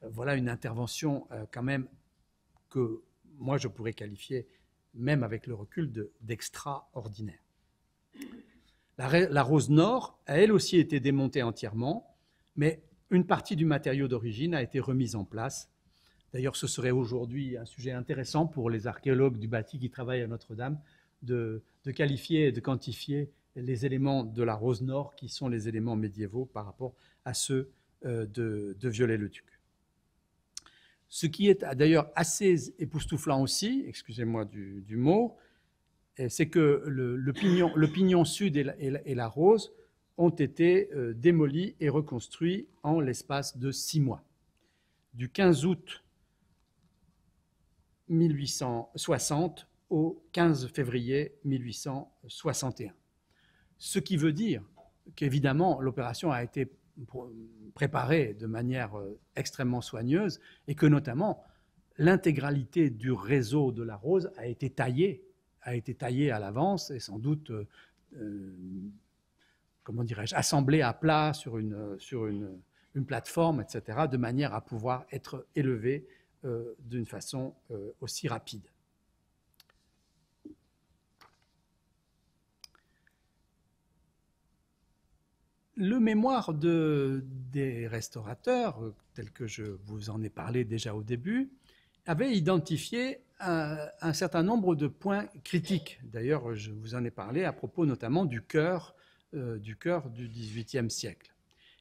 voilà une intervention quand même que moi je pourrais qualifier, même avec le recul, d'extraordinaire. La rose nord a elle aussi été démontée entièrement, mais une partie du matériau d'origine a été remise en place. D'ailleurs, ce serait aujourd'hui un sujet intéressant pour les archéologues du bâti qui travaillent à Notre-Dame de qualifier et de quantifier les éléments de la Rose Nord qui sont les éléments médiévaux par rapport à ceux de Viollet-le-Duc. Ce qui est d'ailleurs assez époustouflant aussi, excusez-moi du mot, c'est que le pignon sud et la rose ont été démolis et reconstruits en l'espace de 6 mois. Du 15 août 1860 au 15 février 1861. Ce qui veut dire qu'évidemment, l'opération a été préparée de manière extrêmement soigneuse et que notamment l'intégralité du réseau de la Rose a été taillée à l'avance et sans doute, comment dirais-je, assemblée à plat sur une plateforme, etc., de manière à pouvoir être élevée d'une façon aussi rapide. Le mémoire des restaurateurs, tel que je vous en ai parlé déjà au début, avait identifié un certain nombre de points critiques. D'ailleurs, je vous en ai parlé à propos notamment du chœur du XVIIIe siècle.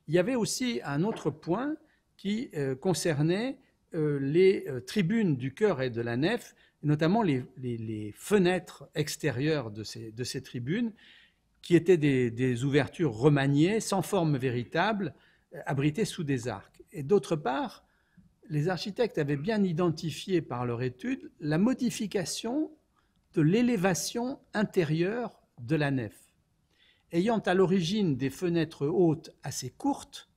Il y avait aussi un autre point qui concernait les tribunes du chœur et de la nef, notamment les fenêtres extérieures de ces tribunes, qui étaient des ouvertures remaniées, sans forme véritable, abritées sous des arcs. Et d'autre part, les architectes avaient bien identifié par leur étude la modification de l'élévation intérieure de la nef, ayant à l'origine des fenêtres hautes assez courtes,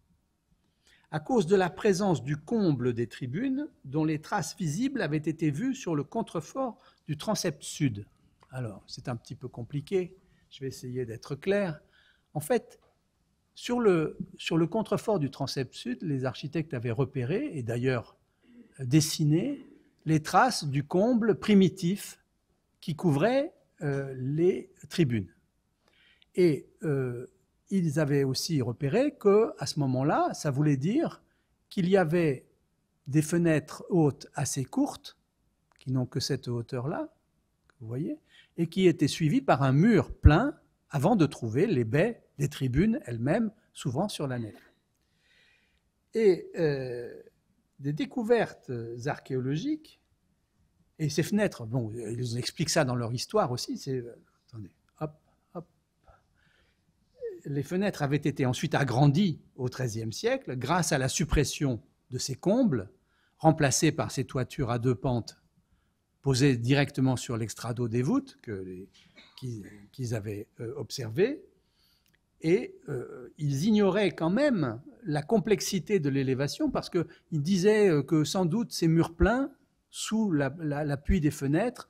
à cause de la présence du comble des tribunes, dont les traces visibles avaient été vues sur le contrefort du transept sud. Alors, c'est un petit peu compliqué, je vais essayer d'être clair. En fait, sur le contrefort du transept sud, les architectes avaient repéré, et d'ailleurs dessiné, les traces du comble primitif qui couvrait les tribunes. Et ils avaient aussi repéré qu'à ce moment-là, ça voulait dire qu'il y avait des fenêtres hautes assez courtes, qui n'ont que cette hauteur-là, vous voyez, et qui étaient suivies par un mur plein avant de trouver les baies des tribunes elles-mêmes, souvent sur la nef. Et des découvertes archéologiques, et ces fenêtres, bon, ils expliquent ça dans leur histoire aussi, attendez, hop, hop. Les fenêtres avaient été ensuite agrandies au XIIIe siècle grâce à la suppression de ces combles, remplacés par ces toitures à 2 pentes posées directement sur l'extrado des voûtes qu'ils avaient observées. Et ils ignoraient quand même la complexité de l'élévation parce qu'ils disaient que sans doute ces murs pleins, sous l'appui des fenêtres,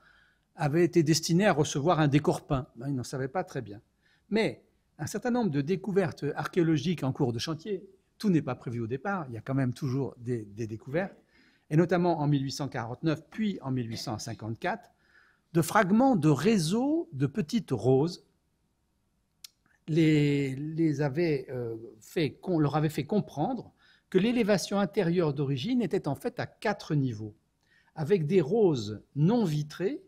avaient été destinés à recevoir un décor peint. Ils n'en savaient pas très bien. Mais un certain nombre de découvertes archéologiques en cours de chantier, tout n'est pas prévu au départ, il y a quand même toujours des découvertes, et notamment en 1849 puis en 1854, de fragments de réseaux de petites roses leur avait fait comprendre que l'élévation intérieure d'origine était en fait à 4 niveaux, avec des roses non vitrées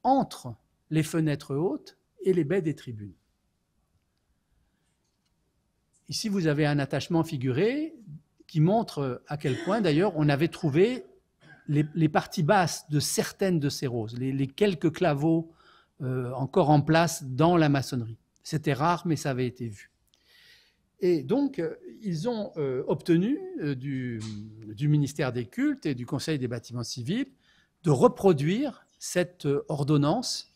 entre les fenêtres hautes et les baies des tribunes. Ici, vous avez un attachement figuré qui montre à quel point, d'ailleurs, on avait trouvé les parties basses de certaines de ces roses, les quelques claveaux encore en place dans la maçonnerie. C'était rare, mais ça avait été vu. Et donc, ils ont obtenu du ministère des Cultes et du Conseil des bâtiments civils de reproduire cette ordonnance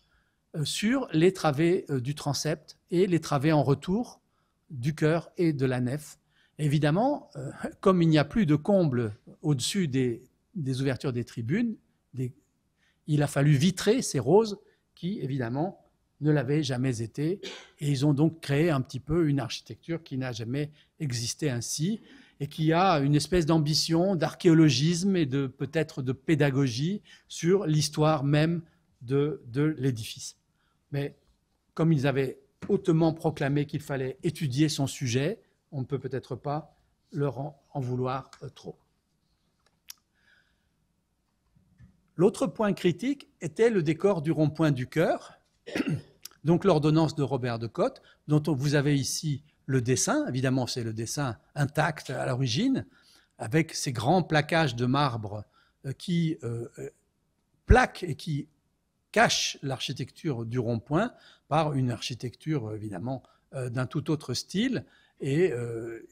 sur les travées du transept et les travées en retour du chœur et de la nef. Évidemment, comme il n'y a plus de comble au-dessus des ouvertures des tribunes, il a fallu vitrer ces roses qui, évidemment, ne l'avaient jamais été. Et ils ont donc créé un petit peu une architecture qui n'a jamais existé ainsi et qui a une espèce d'ambition, d'archéologisme et peut-être de pédagogie sur l'histoire même de l'édifice. Mais comme ils avaient hautement proclamé qu'il fallait étudier son sujet, on ne peut peut-être pas leur en vouloir trop. L'autre point critique était le décor du rond-point du Cœur, donc l'ordonnance de Robert de Cotte, dont vous avez ici le dessin. Évidemment, c'est le dessin intact à l'origine, avec ces grands plaquages de marbre qui plaquent et qui cachent l'architecture du rond-point par une architecture, évidemment, d'un tout autre style, et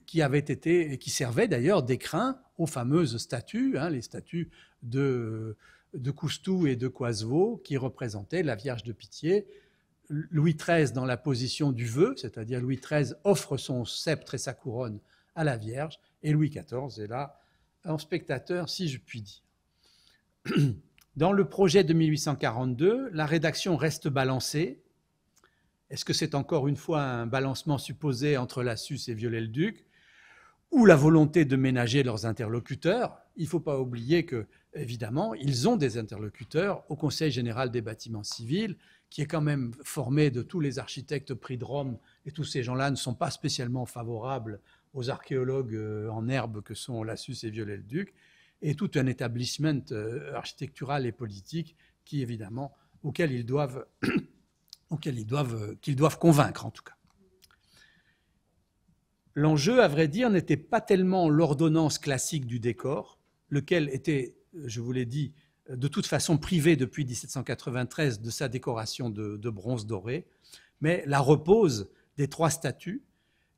qui servait d'ailleurs d'écrin aux fameuses statues, les statues de Coustou et de Coisevaux, qui représentaient la Vierge de Pitié. Louis XIII dans la position du vœu, c'est-à-dire Louis XIII offre son sceptre et sa couronne à la Vierge, et Louis XIV est là en spectateur, si je puis dire. Dans le projet de 1842, la rédaction reste balancée. Est-ce que c'est encore une fois un balancement supposé entre Lassus et Viollet-le-Duc, ou la volonté de ménager leurs interlocuteurs? Il ne faut pas oublier que, évidemment, ils ont des interlocuteurs au Conseil général des bâtiments civils, qui est quand même formé de tous les architectes prix de Rome, et tous ces gens-là ne sont pas spécialement favorables aux archéologues en herbe que sont Lassus et Viollet-le-Duc, et tout un établissement architectural et politique qui, évidemment, auquel ils doivent convaincre, en tout cas. L'enjeu, à vrai dire, n'était pas tellement l'ordonnance classique du décor, lequel était, je vous l'ai dit, de toute façon privé depuis 1793 de sa décoration de bronze doré, mais la repose des trois statues,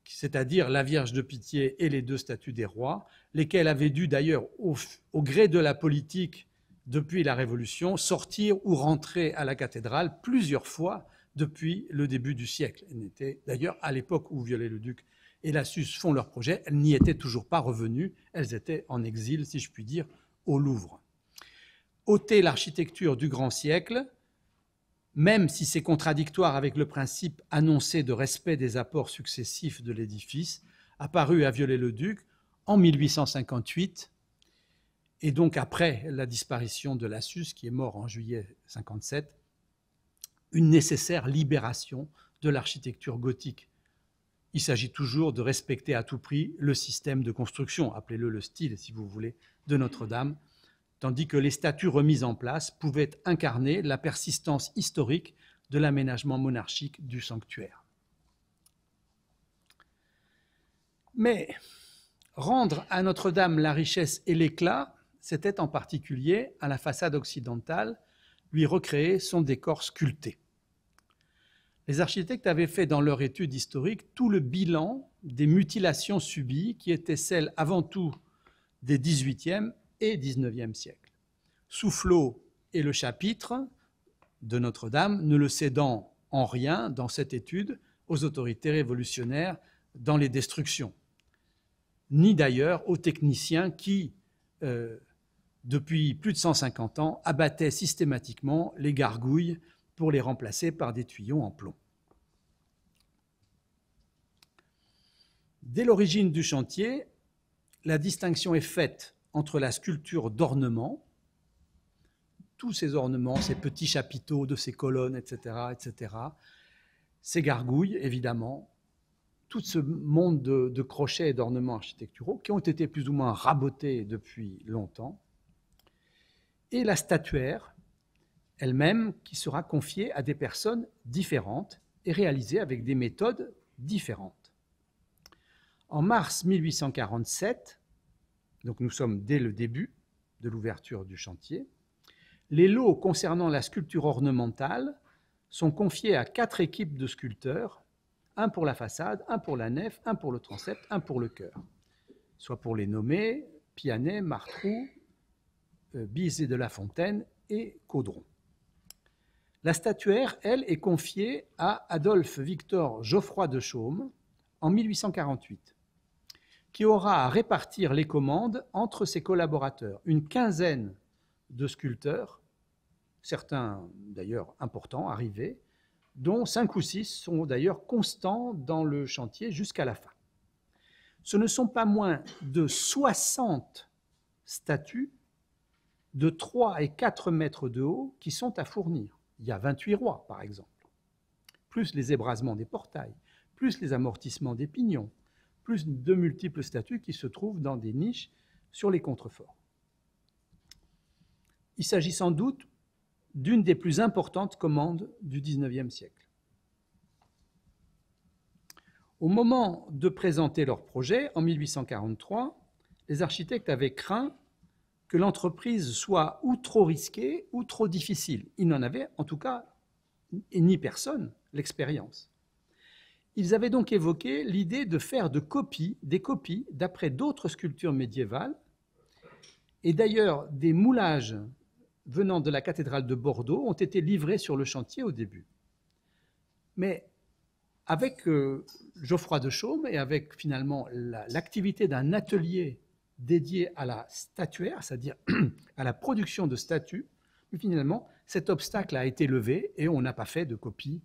c'est-à-dire la Vierge de Pitié et les deux statues des rois, lesquelles avaient dû d'ailleurs, au gré de la politique depuis la Révolution, sortir ou rentrer à la cathédrale plusieurs fois depuis le début du siècle. Elles n'étaient d'ailleurs, à l'époque où Viollet-le-Duc et Lassus font leur projet, elles n'y étaient toujours pas revenues, elles étaient en exil, si je puis dire, au Louvre. Ôter l'architecture du grand siècle, même si c'est contradictoire avec le principe annoncé de respect des apports successifs de l'édifice, apparu à Viollet-le-Duc en 1858, et donc après la disparition de Lassus, qui est mort en juillet 1957, une nécessaire libération de l'architecture gothique. Il s'agit toujours de respecter à tout prix le système de construction, appelez-le le style, si vous voulez, de Notre-Dame, tandis que les statues remises en place pouvaient incarner la persistance historique de l'aménagement monarchique du sanctuaire. Mais rendre à Notre-Dame la richesse et l'éclat, c'était en particulier, à la façade occidentale, lui recréer son décor sculpté. Les architectes avaient fait dans leur étude historique tout le bilan des mutilations subies qui étaient celles avant tout des XVIIIe et XIXe siècles. Soufflot et le chapitre de Notre-Dame ne le cédant en rien dans cette étude aux autorités révolutionnaires dans les destructions, ni d'ailleurs aux techniciens qui, depuis plus de 150 ans, abattaient systématiquement les gargouilles pour les remplacer par des tuyaux en plomb. Dès l'origine du chantier, la distinction est faite entre la sculpture d'ornement, tous ces ornements, ces petits chapiteaux de ces colonnes, etc., ces gargouilles, évidemment, tout ce monde de crochets et d'ornements architecturaux qui ont été plus ou moins rabotés depuis longtemps, et la statuaire elle-même qui sera confiée à des personnes différentes et réalisée avec des méthodes différentes. En mars 1847, donc nous sommes dès le début de l'ouverture du chantier, les lots concernant la sculpture ornementale sont confiés à 4 équipes de sculpteurs, un pour la façade, un pour la nef, un pour le transept, un pour le chœur, soit pour les nommer Pianet, Martroux, Bizet de la Fontaine et Caudron. La statuaire, elle, est confiée à Adolphe Victor Geoffroy de Chaume en 1848, qui aura à répartir les commandes entre ses collaborateurs, une quinzaine de sculpteurs, certains d'ailleurs importants, arrivés, dont 5 ou 6 sont d'ailleurs constants dans le chantier jusqu'à la fin. Ce ne sont pas moins de 60 statues de 3 et 4 mètres de haut qui sont à fournir. Il y a 28 rois, par exemple, plus les ébrasements des portails, plus les amortissements des pignons, plus de multiples statues qui se trouvent dans des niches sur les contreforts. Il s'agit sans doute d'une des plus importantes commandes du XIXe siècle. Au moment de présenter leur projet, en 1843, les architectes avaient craint que l'entreprise soit ou trop risquée ou trop difficile. Ils n'en avaient, en tout cas, ni personne, l'expérience. Ils avaient donc évoqué l'idée de faire des copies d'après d'autres sculptures médiévales, et d'ailleurs, des moulages venant de la cathédrale de Bordeaux ont été livrés sur le chantier au début. Mais avec Geoffroy de Chaume et avec finalement l'activité d'un atelier dédié à la statuaire, c'est-à-dire à la production de statues, finalement, cet obstacle a été levé et on n'a pas fait de copie,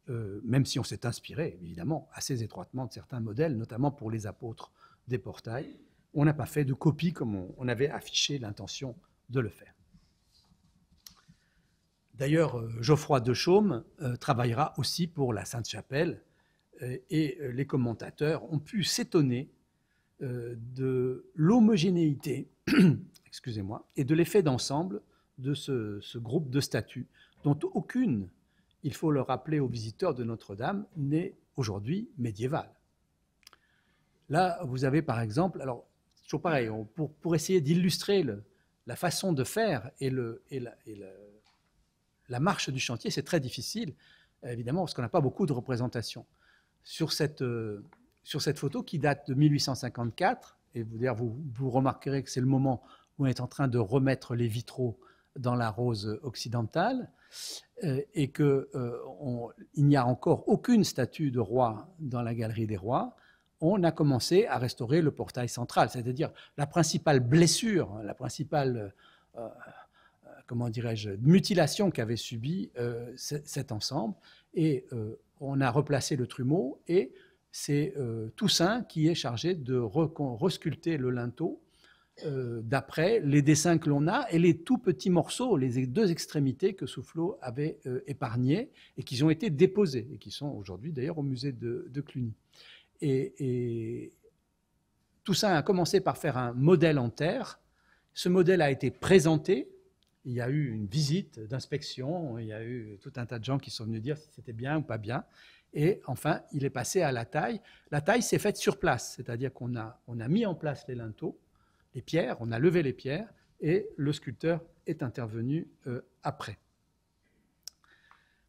même si on s'est inspiré, évidemment, assez étroitement de certains modèles, notamment pour les apôtres des portails. On n'a pas fait de copie comme on avait affiché l'intention de le faire. D'ailleurs, Geoffroy de Chaume travaillera aussi pour la Sainte-Chapelle et les commentateurs ont pu s'étonner de l'homogénéité excusez-moi, et de l'effet d'ensemble de ce groupe de statues, dont aucune, il faut le rappeler aux visiteurs de Notre-Dame, n'est aujourd'hui médiévale. Là, vous avez par exemple, alors c'est toujours pareil, pour essayer d'illustrer la façon de faire et la marche du chantier, c'est très difficile, évidemment, parce qu'on n'a pas beaucoup de représentations. Sur cette photo qui date de 1854, et vous remarquerez que c'est le moment où on est en train de remettre les vitraux dans la rose occidentale, et qu'il n'y a encore aucune statue de roi dans la galerie des rois, on a commencé à restaurer le portail central, c'est-à-dire la principale blessure, la principale comment dirais-je, mutilation qu'avait subi cet ensemble, et on a replacé le trumeau, et c'est Toussaint qui est chargé de resculpter le linteau d'après les dessins que l'on a et les tout petits morceaux, les deux extrémités que Soufflot avait épargnés et qui ont été déposés et qui sont aujourd'hui d'ailleurs au musée de Cluny. Et Toussaint a commencé par faire un modèle en terre. Ce modèle a été présenté. Il y a eu une visite d'inspection, il y a eu tout un tas de gens qui sont venus dire si c'était bien ou pas bien. Et enfin, il est passé à la taille. La taille s'est faite sur place, c'est-à-dire qu'on a mis en place les linteaux, les pierres, on a levé les pierres, et le sculpteur est intervenu après.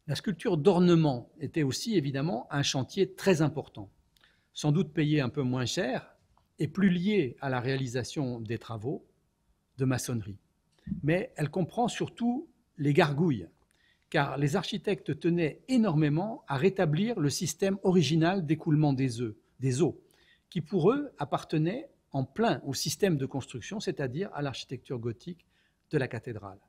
La sculpture d'ornement était aussi évidemment un chantier très important, sans doute payé un peu moins cher et plus lié à la réalisation des travaux de maçonnerie. Mais elle comprend surtout les gargouilles, car les architectes tenaient énormément à rétablir le système original d'écoulement des eaux, qui pour eux appartenait en plein au système de construction, c'est-à-dire à l'architecture gothique de la cathédrale.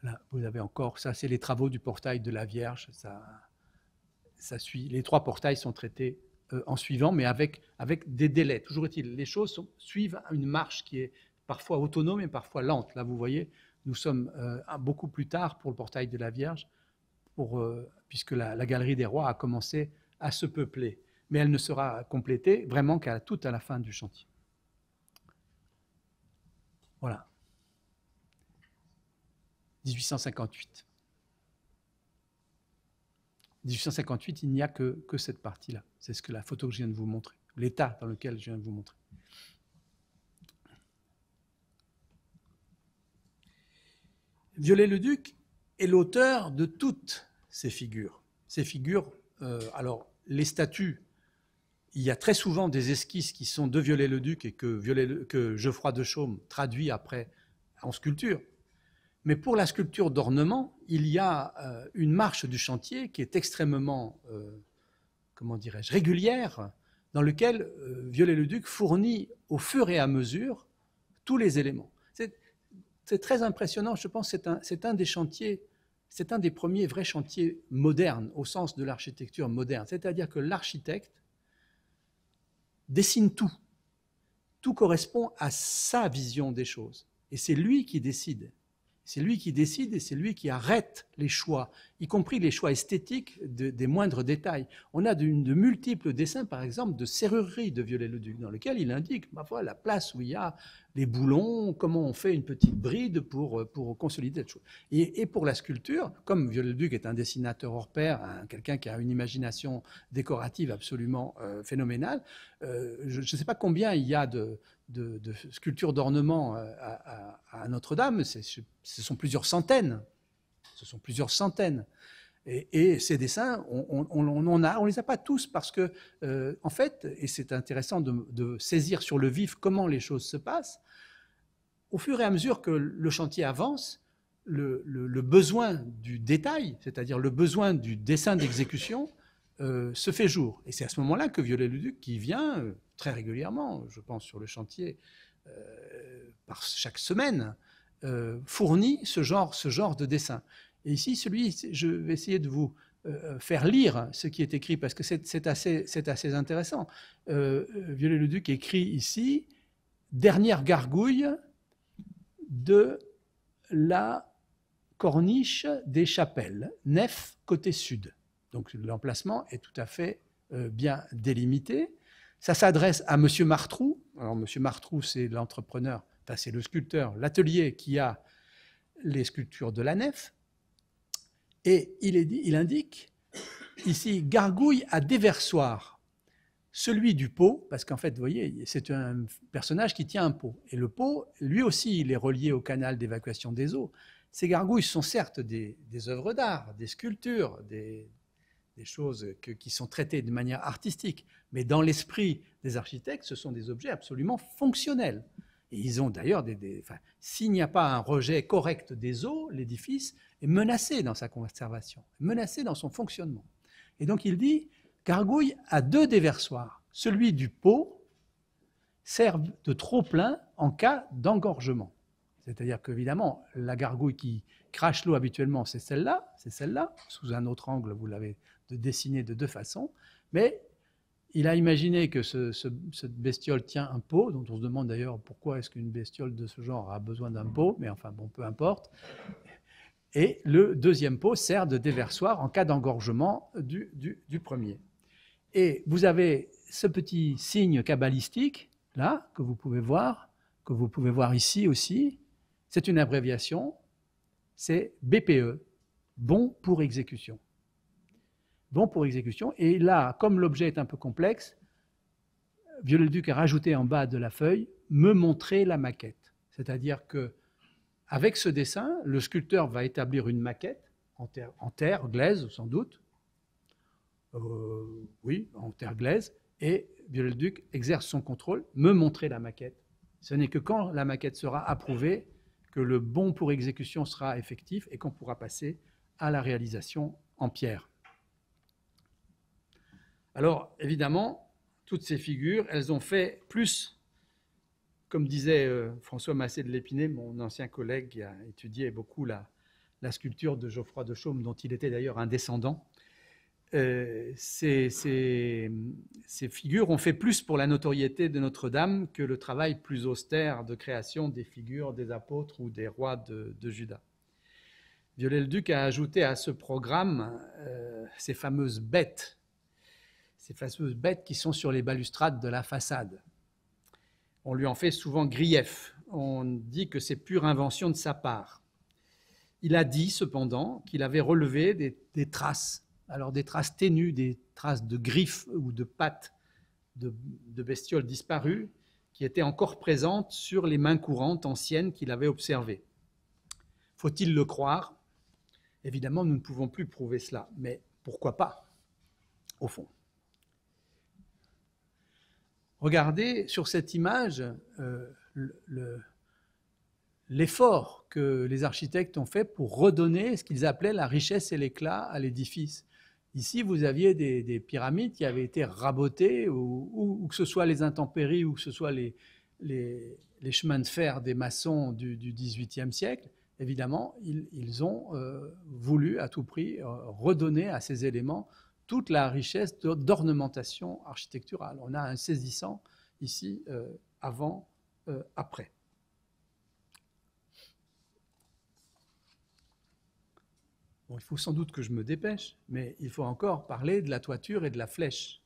Là, vous avez encore, ça c'est les travaux du portail de la Vierge, ça suit. Les trois portails sont traités en suivant, mais avec des délais. Toujours est-il, les choses suivent une marche qui est parfois autonome et parfois lente. Là, vous voyez, nous sommes beaucoup plus tard pour le portail de la Vierge, puisque la galerie des rois a commencé à se peupler. Mais elle ne sera complétée vraiment qu'à tout à la fin du chantier. Voilà. 1858. 1858, il n'y a que cette partie-là. C'est ce que la photo que je viens de vous montrer, l'état dans lequel je viens de vous montrer. Viollet-le-Duc est l'auteur de toutes ces figures. Ces figures, alors les statues, il y a très souvent des esquisses qui sont de Viollet-le-Duc et que Geoffroy de Chaume traduit après en sculpture. Mais pour la sculpture d'ornement, il y a une marche du chantier qui est extrêmement, comment dirais-je, régulière, dans laquelle Viollet-le-Duc fournit au fur et à mesure tous les éléments. C'est très impressionnant, je pense que c'est un des chantiers, c'est un des premiers vrais chantiers modernes, au sens de l'architecture moderne. C'est-à-dire que l'architecte dessine tout. Tout correspond à sa vision des choses. Et c'est lui qui décide. C'est lui qui décide et c'est lui qui arrête les choix, y compris les choix esthétiques des moindres détails. On a de multiples dessins, par exemple, de serrurerie de Viollet-le-Duc, dans lequel il indique la place où il y a les boulons, comment on fait une petite bride pour consolider cette chose. Et pour la sculpture, comme Viollet-le-Duc est un dessinateur hors pair, quelqu'un qui a une imagination décorative absolument phénoménale, je ne sais pas combien il y a de sculptures d'ornement à Notre-Dame, ce sont plusieurs centaines. Ce sont plusieurs centaines. Et ces dessins, on ne les a pas tous parce que, en fait, et c'est intéressant de saisir sur le vif comment les choses se passent, au fur et à mesure que le chantier avance, le besoin du détail, c'est-à-dire le besoin du dessin d'exécution, se fait jour. Et c'est à ce moment-là que Viollet-le-Duc, qui vient très régulièrement, je pense, sur le chantier, par chaque semaine, fournit ce genre de dessin. Et ici, je vais essayer de vous faire lire ce qui est écrit, parce que c'est assez intéressant. Viollet-le-Duc écrit ici « Dernière gargouille de la corniche des chapelles, nef côté sud ». Donc l'emplacement est tout à fait bien délimité. Ça s'adresse à M. Martroux. Alors M. Martroux, c'est l'entrepreneur, enfin, c'est le sculpteur, l'atelier qui a les sculptures de la nef. Et il indique ici gargouille à déversoir, celui du pot, parce qu'en fait, vous voyez, c'est un personnage qui tient un pot. Et le pot, lui aussi, il est relié au canal d'évacuation des eaux. Ces gargouilles sont certes des œuvres d'art, des sculptures, des choses qui sont traitées de manière artistique, mais dans l'esprit des architectes, ce sont des objets absolument fonctionnels. Et ils ont d'ailleurs s'il n'y a pas un rejet correct des eaux, l'édifice est menacé dans sa conservation, menacé dans son fonctionnement. Et donc il dit, gargouille à 2 déversoirs. Celui du pot sert de trop-plein en cas d'engorgement. C'est-à-dire qu'évidemment, la gargouille qui crache l'eau habituellement, c'est celle-là, sous un autre angle, vous l'avez dessiné de 2 façons, mais il a imaginé que cette bestiole tient un pot, dont on se demande d'ailleurs pourquoi est-ce qu'une bestiole de ce genre a besoin d'un pot, mais enfin bon, peu importe. Et le deuxième pot sert de déversoir en cas d'engorgement du premier. Et vous avez ce petit signe kabbalistique, là, que vous pouvez voir ici aussi. C'est une abréviation, c'est BPE, bon pour exécution. Bon pour exécution. Et là, comme l'objet est un peu complexe, Viollet-le-Duc a rajouté en bas de la feuille « me montrer la maquette ». C'est-à-dire qu'avec ce dessin, le sculpteur va établir une maquette en terre glaise, sans doute. Oui, en terre glaise. Et Viollet-le-Duc exerce son contrôle, me montrer la maquette. Ce n'est que quand la maquette sera approuvée que le bon pour exécution sera effectif et qu'on pourra passer à la réalisation en pierre. Alors, évidemment, toutes ces figures, elles ont fait plus, comme disait François Massé de l'Épinay, mon ancien collègue qui a étudié beaucoup la sculpture de Geoffroy de Chaume, dont il était d'ailleurs un descendant. Ces figures ont fait plus pour la notoriété de Notre-Dame que le travail plus austère de création des figures des apôtres ou des rois de Juda. Viollet-le-Duc a ajouté à ce programme ces fameuses bêtes qui sont sur les balustrades de la façade. On lui en fait souvent grief. On dit que c'est pure invention de sa part. Il a dit cependant qu'il avait relevé des traces, alors des traces ténues, des traces de griffes ou de pattes de bestioles disparues qui étaient encore présentes sur les mains courantes anciennes qu'il avait observées. Faut-il le croire? Évidemment, nous ne pouvons plus prouver cela, mais pourquoi pas, au fond? Regardez sur cette image l'effort que les architectes ont fait pour redonner ce qu'ils appelaient la richesse et l'éclat à l'édifice. Ici, vous aviez des pyramides qui avaient été rabotées, ou que ce soit les intempéries, ou que ce soit les chemins de fer des maçons du XVIIIe siècle. Évidemment, ils ont voulu à tout prix redonner à ces éléments toute la richesse d'ornementation architecturale. On a un saisissant ici, avant, après. Bon, il faut sans doute que je me dépêche, mais il faut encore parler de la toiture et de la flèche.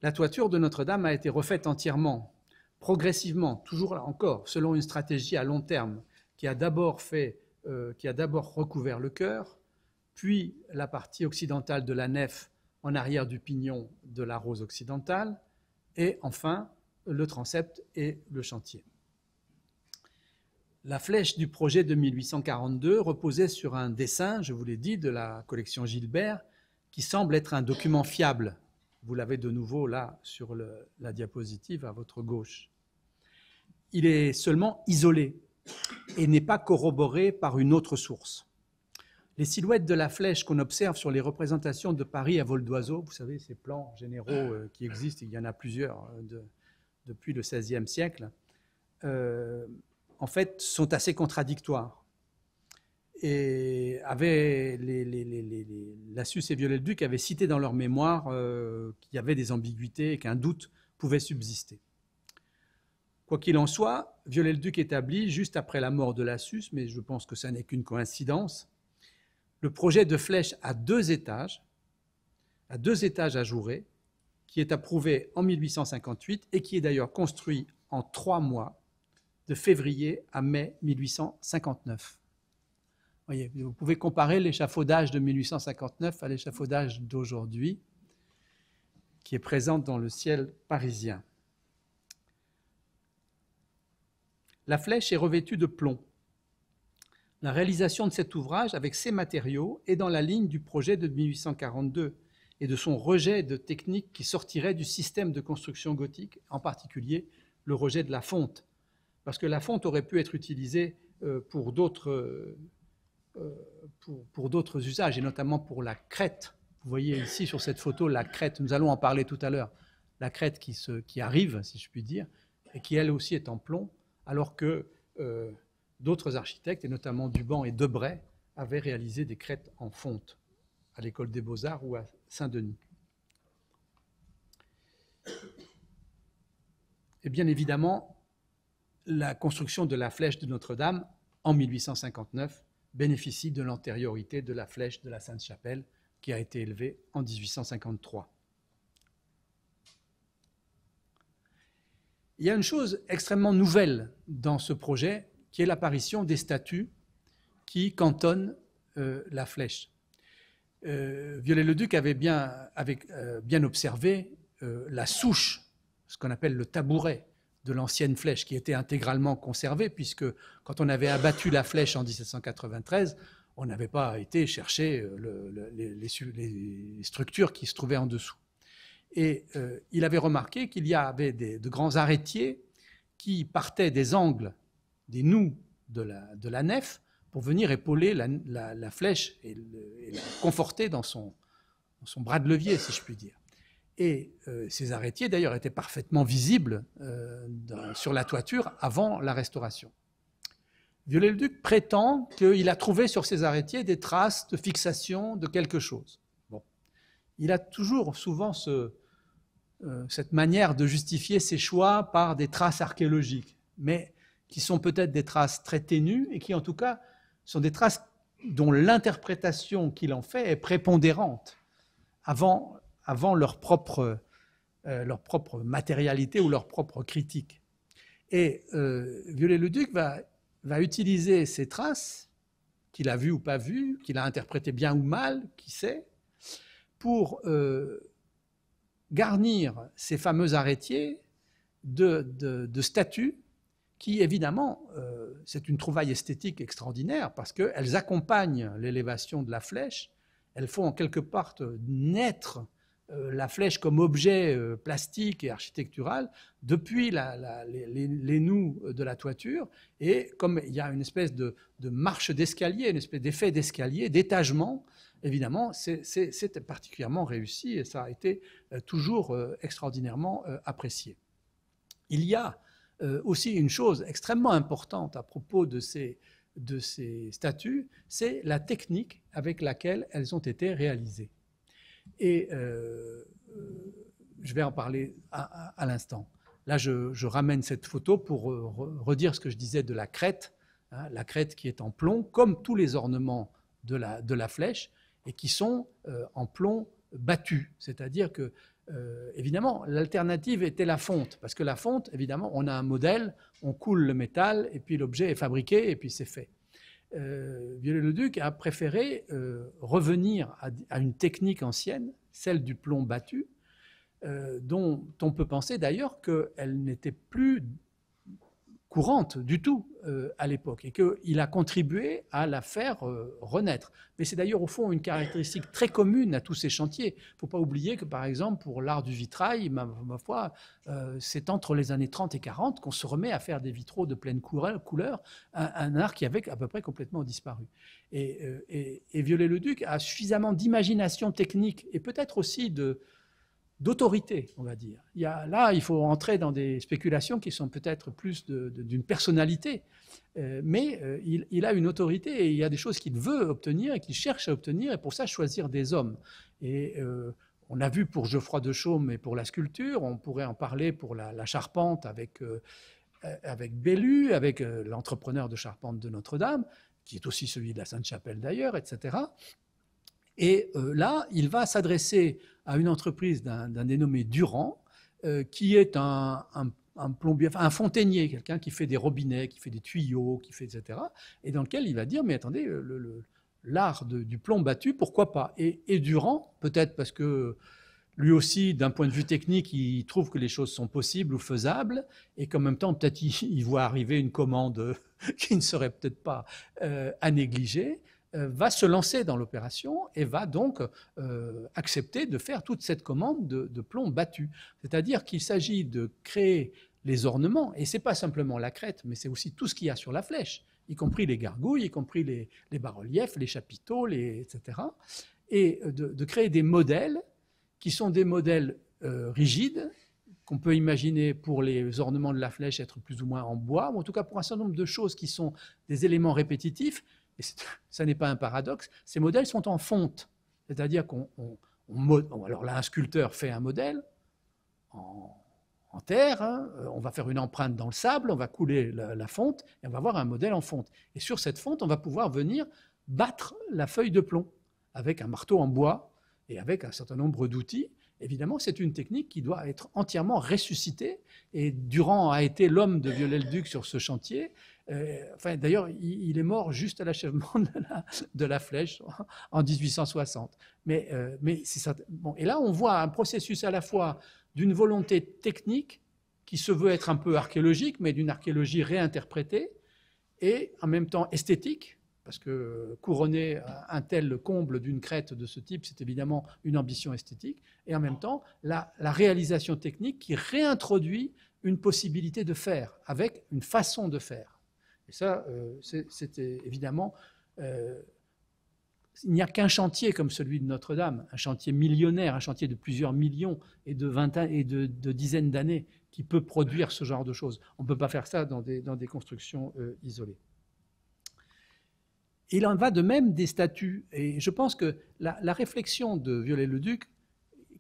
La toiture de Notre-Dame a été refaite entièrement, progressivement, toujours là encore, selon une stratégie à long terme, qui a d'abord recouvert le chœur, puis la partie occidentale de la nef en arrière du pignon de la rose occidentale, et enfin le transept et le chantier. La flèche du projet de 1842 reposait sur un dessin, je vous l'ai dit, de la collection Gilbert, qui semble être un document fiable. Vous l'avez de nouveau là sur la diapositive à votre gauche. Il est seulement isolé et n'est pas corroboré par une autre source. Les silhouettes de la flèche qu'on observe sur les représentations de Paris à vol d'oiseau, vous savez, ces plans généraux qui existent, il y en a plusieurs depuis le XVIe siècle, en fait, sont assez contradictoires. Et Lassus et Viollet-le-Duc avaient cité dans leur mémoire qu'il y avait des ambiguïtés et qu'un doute pouvait subsister. Quoi qu'il en soit, Viollet-le-Duc établit, juste après la mort de Lassus, mais je pense que ça n'est qu'une coïncidence, le projet de flèche à deux étages ajourés, qui est approuvé en 1858 et qui est d'ailleurs construit en 3 mois, de février à mai 1859. Voyez, vous pouvez comparer l'échafaudage de 1859 à l'échafaudage d'aujourd'hui, qui est présent dans le ciel parisien. La flèche est revêtue de plomb. La réalisation de cet ouvrage avec ces matériaux est dans la ligne du projet de 1842 et de son rejet de techniques qui sortiraient du système de construction gothique, en particulier le rejet de la fonte. Parce que la fonte aurait pu être utilisée pour d'autres usages, et notamment pour la crête. Vous voyez ici sur cette photo la crête, nous allons en parler tout à l'heure, la crête qui arrive, si je puis dire, et qui elle aussi est en plomb, alors que d'autres architectes, et notamment Duban et Debray, avaient réalisé des crêtes en fonte à l'École des Beaux-Arts ou à Saint-Denis. Et bien évidemment, la construction de la flèche de Notre-Dame en 1859 bénéficie de l'antériorité de la flèche de la Sainte-Chapelle qui a été élevée en 1853. Il y a une chose extrêmement nouvelle dans ce projet qui est l'apparition des statues qui cantonnent la flèche. Viollet-le-Duc avait bien observé la souche, ce qu'on appelle le tabouret de l'ancienne flèche, qui était intégralement conservée, puisque quand on avait abattu la flèche en 1793, on n'avait pas été chercher les structures qui se trouvaient en dessous. Et il avait remarqué qu'il y avait de grands arêtiers qui partaient des angles, des nous de la nef, pour venir épauler la flèche et la conforter dans son bras de levier, si je puis dire. Et ces arêtiers, d'ailleurs, étaient parfaitement visibles sur la toiture avant la restauration. Viollet-le-Duc prétend qu'il a trouvé sur ces arêtiers des traces de fixation de quelque chose. Bon. Il a toujours souvent cette manière de justifier ses choix par des traces archéologiques, mais qui sont peut-être des traces très ténues et qui, en tout cas, sont des traces dont l'interprétation qu'il en fait est prépondérante avant leur propre matérialité ou leur propre critique. Et Viollet-le-Duc va utiliser ces traces, qu'il a vues ou pas vues, qu'il a interprétées bien ou mal, qui sait, pour garnir ces fameux arêtiers de statues qui, évidemment, c'est une trouvaille esthétique extraordinaire parce qu'elles accompagnent l'élévation de la flèche, elles font en quelque part naître la flèche comme objet plastique et architectural depuis les nous de la toiture, et comme il y a une espèce de marche d'escalier, une espèce d'effet d'escalier, d'étagement, évidemment, c'est particulièrement réussi et ça a été toujours extraordinairement apprécié. Il y a aussi une chose extrêmement importante à propos de ces statues, c'est la technique avec laquelle elles ont été réalisées. Et je vais en parler à l'instant. Là, je ramène cette photo pour redire ce que je disais de la crête, hein, la crête qui est en plomb, comme tous les ornements de la flèche et qui sont en plomb battu. C'est-à-dire que, évidemment, l'alternative était la fonte. Parce que la fonte, évidemment, on a un modèle, on coule le métal et puis l'objet est fabriqué et puis c'est fait. Viollet-le-Duc a préféré revenir à une technique ancienne, celle du plomb battu, dont on peut penser d'ailleurs qu'elle n'était plus courante du tout à l'époque et qu'il a contribué à la faire renaître. Mais c'est d'ailleurs au fond une caractéristique très commune à tous ces chantiers. Il ne faut pas oublier que par exemple pour l'art du vitrail, ma foi, c'est entre les années 30 et 40 qu'on se remet à faire des vitraux de pleine couleur, un art qui avait à peu près complètement disparu. Et Viollet-le-Duc a suffisamment d'imagination technique et peut-être aussi d'autorité, on va dire. Là, il faut entrer dans des spéculations qui sont peut-être plus d'une personnalité, mais il a une autorité et il y a des choses qu'il veut obtenir et qu'il cherche à obtenir, et pour ça choisir des hommes. Et on a vu pour Geoffroy de Chaume et pour la sculpture, on pourrait en parler pour la charpente avec Bellu, avec l'entrepreneur de charpente de Notre-Dame, qui est aussi celui de la Sainte-Chapelle d'ailleurs, etc. Et là, il va s'adresser à une entreprise d'un dénommé Durand, qui est un plombier, enfin un fontainier, quelqu'un qui fait des robinets, qui fait des tuyaux, qui fait etc. Et dans lequel il va dire, mais attendez, l'art du plomb battu, pourquoi pas? Et Durand, peut-être parce que lui aussi, d'un point de vue technique, il trouve que les choses sont possibles ou faisables, et qu'en même temps, peut-être il voit arriver une commande qui ne serait peut-être pas à négliger, va se lancer dans l'opération et va donc accepter de faire toute cette commande de plomb battu. C'est-à-dire qu'il s'agit de créer les ornements, et ce n'est pas simplement la crête, mais c'est aussi tout ce qu'il y a sur la flèche, y compris les gargouilles, y compris les bas-reliefs, les chapiteaux, etc. Et de créer des modèles qui sont des modèles rigides, qu'on peut imaginer pour les ornements de la flèche être plus ou moins en bois, ou en tout cas pour un certain nombre de choses qui sont des éléments répétitifs. Et ça n'est pas un paradoxe, ces modèles sont en fonte. C'est-à-dire alors là, un sculpteur fait un modèle en terre, hein, on va faire une empreinte dans le sable, on va couler la fonte, et on va avoir un modèle en fonte. Et sur cette fonte, on va pouvoir venir battre la feuille de plomb avec un marteau en bois et avec un certain nombre d'outils. Évidemment, c'est une technique qui doit être entièrement ressuscitée. Et Durand a été l'homme de Viollet-le-Duc sur ce chantier. D'ailleurs, il est mort juste à l'achèvement de la flèche en 1860. Mais c'est ça. Bon, et là, on voit un processus à la fois d'une volonté technique qui se veut être un peu archéologique, mais d'une archéologie réinterprétée, et en même temps esthétique, parce que couronner un tel comble d'une crête de ce type, c'est évidemment une ambition esthétique, et en même temps la réalisation technique qui réintroduit une possibilité de faire, avec une façon de faire. Et ça, c'était évidemment... il n'y a qu'un chantier comme celui de Notre-Dame, un chantier millionnaire, un chantier de plusieurs millions et de dizaines d'années qui peut produire ce genre de choses. On ne peut pas faire ça dans des constructions isolées. Il en va de même des statues. Et je pense que la réflexion de Viollet-le-Duc,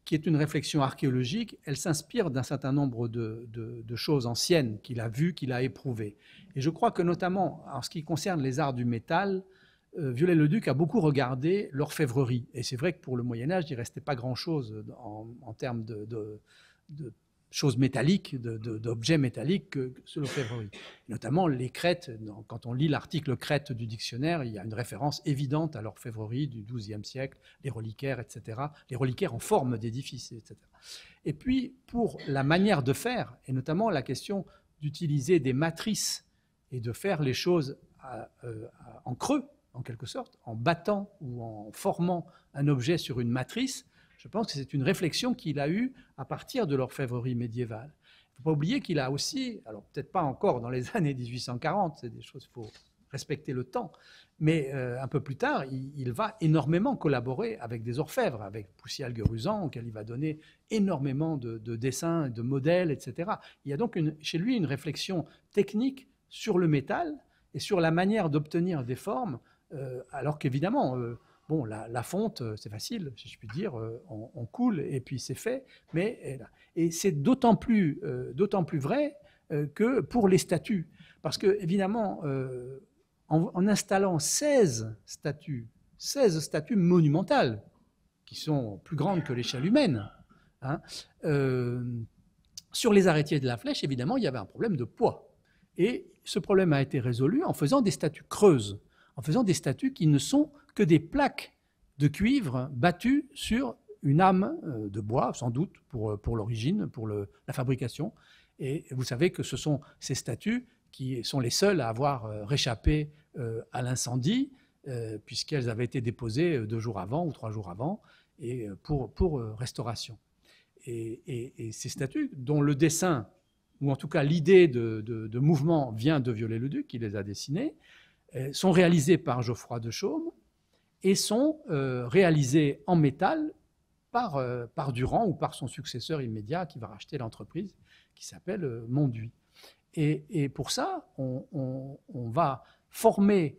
qui est une réflexion archéologique, elle s'inspire d'un certain nombre de choses anciennes qu'il a vues, qu'il a éprouvées. Et je crois que notamment, en ce qui concerne les arts du métal, Viollet-le-Duc a beaucoup regardé l'orfèvrerie. Et c'est vrai que pour le Moyen-Âge, il ne restait pas grand-chose en termes de choses métalliques, d'objets métalliques que sur l'orfèvrerie. Notamment les crêtes. Quand on lit l'article crête du dictionnaire, il y a une référence évidente à l'orfèvrerie du XIIe siècle, les reliquaires, etc. Les reliquaires en forme d'édifices, etc. Et puis, pour la manière de faire, et notamment la question d'utiliser des matrices et de faire les choses en creux, en quelque sorte, en battant ou en formant un objet sur une matrice, je pense que c'est une réflexion qu'il a eue à partir de l'orfèvrerie médiévale. Il ne faut pas oublier qu'il a aussi, alors peut-être pas encore dans les années 1840, c'est des choses, il faut respecter le temps, mais un peu plus tard, il va énormément collaborer avec des orfèvres, avec Poussy-Algueruzan, auquel il va donner énormément de dessins, de modèles, etc. Il y a donc chez lui une réflexion technique sur le métal et sur la manière d'obtenir des formes, alors qu'évidemment... Bon, la fonte, c'est facile, si je puis dire, on coule et puis c'est fait. Et c'est d'autant plus vrai que pour les statues. Parce que, évidemment, en installant 16 statues 16 statues monumentales, qui sont plus grandes que l'échelle humaine. Hein. Sur les arrêtiers de la Flèche, évidemment, il y avait un problème de poids. Et ce problème a été résolu en faisant des statues creuses, en faisant des statues qui ne sont que des plaques de cuivre battues sur une âme de bois, sans doute, pour l'origine, pour la fabrication. Et vous savez que ce sont ces statues qui sont les seules à avoir réchappé à l'incendie, puisqu'elles avaient été déposées 2 jours avant ou 3 jours avant, et pour restauration. Et ces statues, dont le dessin, ou en tout cas l'idée de mouvement vient de Viollet-le-Duc, qui les a dessinées, sont réalisées par Geoffroy de Chaume et sont réalisées en métal par Durand ou par son successeur immédiat qui va racheter l'entreprise, qui s'appelle Monduit. Et pour ça, on va former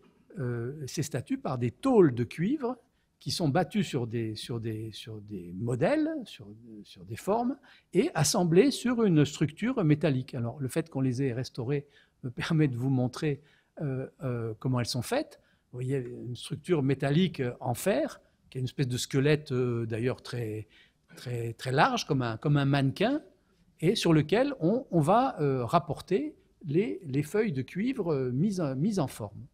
ces statues par des tôles de cuivre qui sont battues sur des modèles, sur des formes, et assemblées sur une structure métallique. Alors, le fait qu'on les ait restaurées me permet de vous montrer comment elles sont faites. Vous voyez une structure métallique en fer, qui est une espèce de squelette d'ailleurs très, très, très large, comme un mannequin, et sur lequel on va rapporter les feuilles de cuivre mises en forme.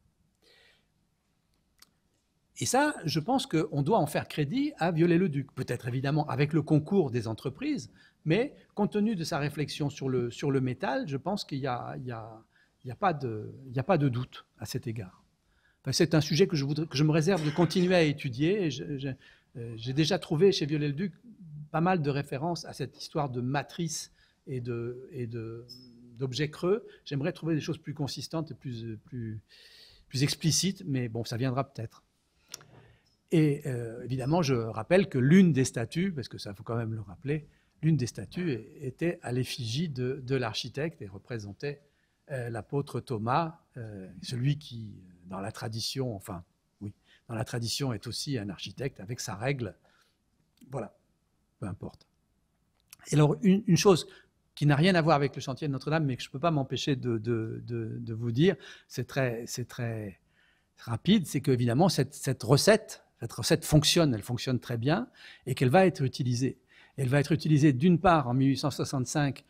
Et ça, je pense qu'on doit en faire crédit à Viollet-le-Duc, peut-être évidemment avec le concours des entreprises, mais compte tenu de sa réflexion sur le métal, je pense qu'il n'y a pas de doute à cet égard. Enfin, c'est un sujet que je me réserve de continuer à étudier. J'ai déjà trouvé chez Viollet-le-Duc pas mal de références à cette histoire de matrice et d'objets creux. J'aimerais trouver des choses plus consistantes et plus explicites, mais bon, ça viendra peut-être. Et évidemment, je rappelle que l'une des statues, parce que ça faut quand même le rappeler, l'une des statues était à l'effigie de l'architecte et représentait l'apôtre Thomas, celui qui, dans la tradition, dans la tradition est aussi un architecte avec sa règle. Voilà, peu importe. Et alors, une chose qui n'a rien à voir avec le chantier de Notre-Dame, mais que je ne peux pas m'empêcher de vous dire, c'est très rapide, c'est qu'évidemment, cette recette fonctionne, elle fonctionne très bien, et qu'elle va être utilisée. Elle va être utilisée d'une part en 1865,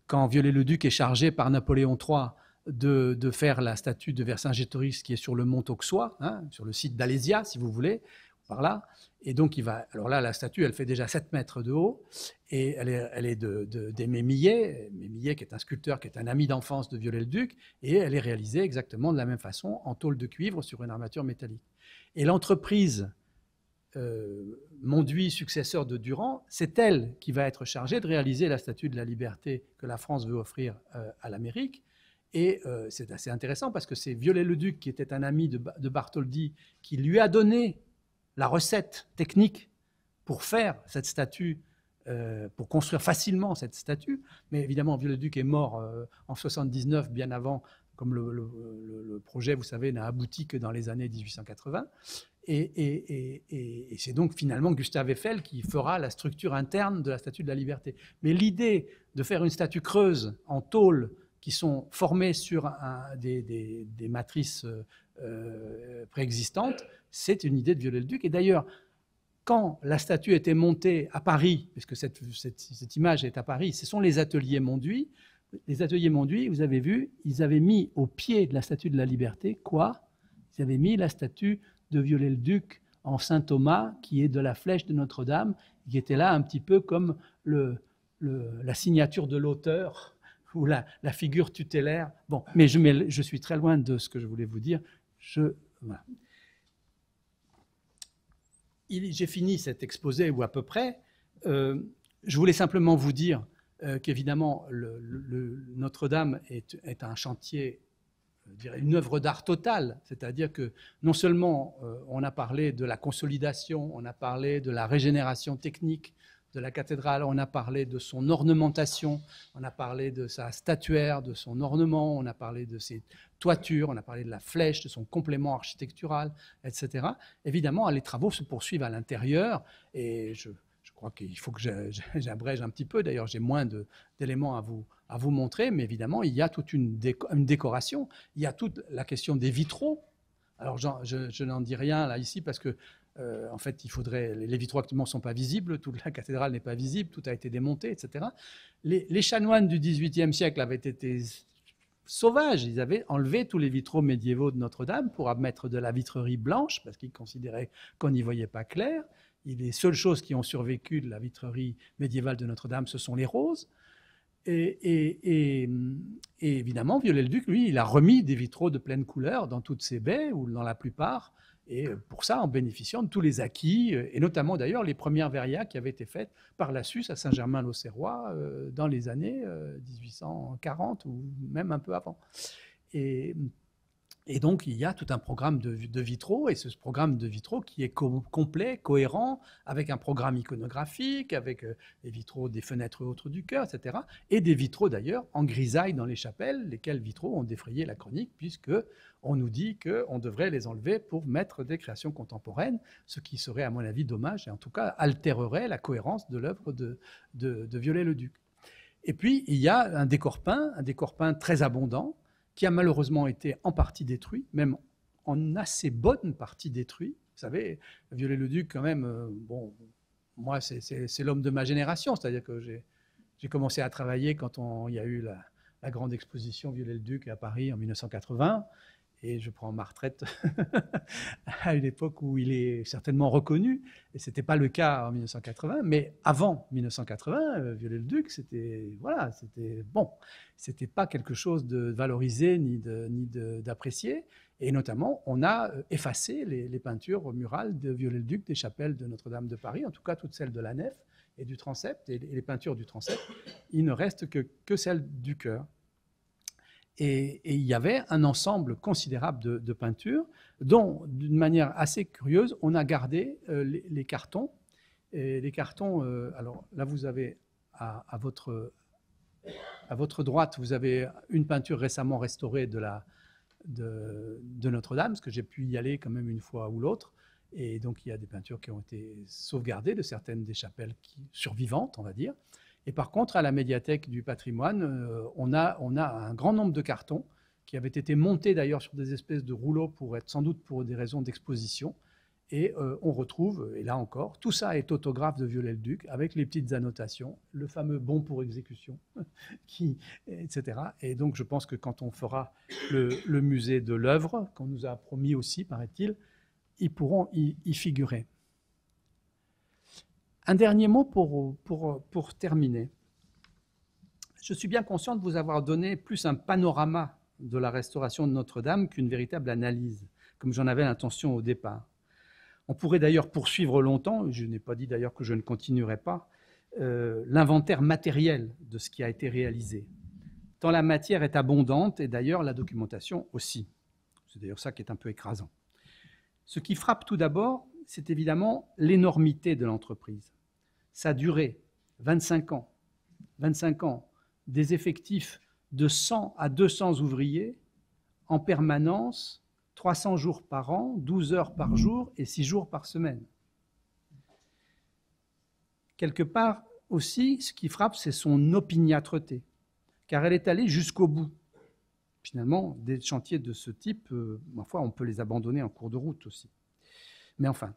quand Viollet-le-Duc est chargé par Napoléon III de faire la statue de Vercingétorix qui est sur le mont Auxois, hein, sur le site d'Alésia, si vous voulez, par là. Et donc, alors là, la statue, elle fait déjà 7 mètres de haut, et elle est d'Aimé Millet, qui est un sculpteur, qui est un ami d'enfance de Viollet-le-Duc, et elle est réalisée exactement de la même façon, en tôle de cuivre sur une armature métallique. Et l'entreprise Monduit, successeur de Durand, c'est elle qui va être chargée de réaliser la Statue de la Liberté que la France veut offrir à l'Amérique. Et c'est assez intéressant parce que c'est Viollet-le-Duc, qui était un ami de Bartholdi, qui lui a donné la recette technique pour faire cette statue, pour construire facilement cette statue. Mais évidemment, Viollet-le-Duc est mort en 79, bien avant, comme le projet, vous savez, n'a abouti que dans les années 1880. Et c'est donc finalement Gustave Eiffel qui fera la structure interne de la Statue de la Liberté. Mais l'idée de faire une statue creuse en tôle qui sont formées sur des matrices préexistantes, c'est une idée de Viollet-le-Duc. Et d'ailleurs, quand la statue était montée à Paris, puisque cette image est à Paris, ce sont les ateliers Monduit. Les ateliers Monduit, vous avez vu, ils avaient mis au pied de la Statue de la Liberté quoi? Ils avaient mis la statue de Viollet-le-Duc en Saint-Thomas, qui est de la flèche de Notre-Dame, qui était là un petit peu comme la signature de l'auteur ou la figure tutélaire. Bon, mais je suis très loin de ce que je voulais vous dire. Voilà. J'ai fini cet exposé, ou à peu près. Je voulais simplement vous dire qu'évidemment, Notre-Dame est un chantier, je dirais, une œuvre d'art totale, c'est-à-dire que non seulement on a parlé de la consolidation, on a parlé de la régénération technique de la cathédrale, on a parlé de son ornementation, on a parlé de sa statuaire, de son ornement, on a parlé de ses toitures, on a parlé de la flèche, de son complément architectural, etc. Évidemment, les travaux se poursuivent à l'intérieur, et je crois qu'il faut que j'abrège un petit peu. D'ailleurs, j'ai moins d'éléments à vous montrer, mais évidemment, il y a toute une décoration. Il y a toute la question des vitraux. Alors, je n'en dis rien là ici parce que, en fait, les vitraux actuellement ne sont pas visibles, toute la cathédrale n'est pas visible, tout a été démonté, etc. Les chanoines du XVIIIe siècle avaient été sauvages, ils avaient enlevé tous les vitraux médiévaux de Notre-Dame pour mettre de la vitrerie blanche parce qu'ils considéraient qu'on n'y voyait pas clair. Et les seules choses qui ont survécu de la vitrerie médiévale de Notre-Dame, ce sont les roses. Et évidemment, Viollet-le-Duc, lui, il a remis des vitraux de pleine couleur dans toutes ses baies, ou dans la plupart, et pour ça, en bénéficiant de tous les acquis, et notamment d'ailleurs les premières verrières qui avaient été faites par la Suisse à Saint-Germain-l'Auxerrois dans les années 1840, ou même un peu avant. Et donc, il y a tout un programme de vitraux, et ce programme de vitraux qui est complet, cohérent, avec un programme iconographique, avec les vitraux des fenêtres autres du chœur, etc. Et des vitraux d'ailleurs en grisaille dans les chapelles, lesquels vitraux ont défrayé la chronique, puisqu'on nous dit qu'on devrait les enlever pour mettre des créations contemporaines, ce qui serait à mon avis dommage, et en tout cas altérerait la cohérence de l'œuvre de Viollet-le-Duc. Et puis, il y a un décor peint très abondant, qui a malheureusement été en partie détruit, même en assez bonne partie détruit. Vous savez, Viollet-le-Duc, quand même, bon, moi, c'est l'homme de ma génération, c'est-à-dire que j'ai commencé à travailler quand il y a eu la grande exposition Viollet-le-Duc à Paris en 1980, et je prends ma retraite à une époque où il est certainement reconnu, et ce n'était pas le cas en 1980, mais avant 1980, Viollet-le-Duc, c'était bon, c'était pas quelque chose de valorisé ni d'apprécié, et notamment on a effacé les peintures murales de Viollet-le-Duc des chapelles de Notre-Dame de Paris, en tout cas toutes celles de la nef et du transept, et les peintures du transept, il ne reste que celles du chœur. Et il y avait un ensemble considérable de peintures dont, d'une manière assez curieuse, on a gardé les cartons. Et les cartons, alors là, vous avez à votre droite, vous avez une peinture récemment restaurée de Notre-Dame, parce que j'ai pu y aller quand même une fois ou l'autre. Et donc, il y a des peintures qui ont été sauvegardées de certaines des chapelles survivantes, on va dire. Et par contre, à la médiathèque du patrimoine, on a un grand nombre de cartons qui avaient été montés d'ailleurs sur des espèces de rouleaux sans doute pour des raisons d'exposition. Et on retrouve, et là encore, tout ça est autographe de Viollet-le-Duc avec les petites annotations, le fameux bon pour exécution, etc. Et donc je pense que quand on fera le musée de l'œuvre, qu'on nous a promis aussi, paraît-il, ils pourront y figurer. Un dernier mot pour terminer. Je suis bien conscient de vous avoir donné plus un panorama de la restauration de Notre-Dame qu'une véritable analyse, comme j'en avais l'intention au départ. On pourrait d'ailleurs poursuivre longtemps, je n'ai pas dit d'ailleurs que je ne continuerai pas, l'inventaire matériel de ce qui a été réalisé. Tant la matière est abondante, et d'ailleurs la documentation aussi. C'est d'ailleurs ça qui est un peu écrasant. Ce qui frappe tout d'abord, c'est évidemment l'énormité de l'entreprise. Sa durée, 25 ans. 25 ans, des effectifs de 100 à 200 ouvriers en permanence, 300 jours par an, 12 heures par jour et 6 jours par semaine. Quelque part aussi, ce qui frappe, c'est son opiniâtreté, car elle est allée jusqu'au bout. Finalement, des chantiers de ce type, parfois on peut les abandonner en cours de route aussi. Mais enfin,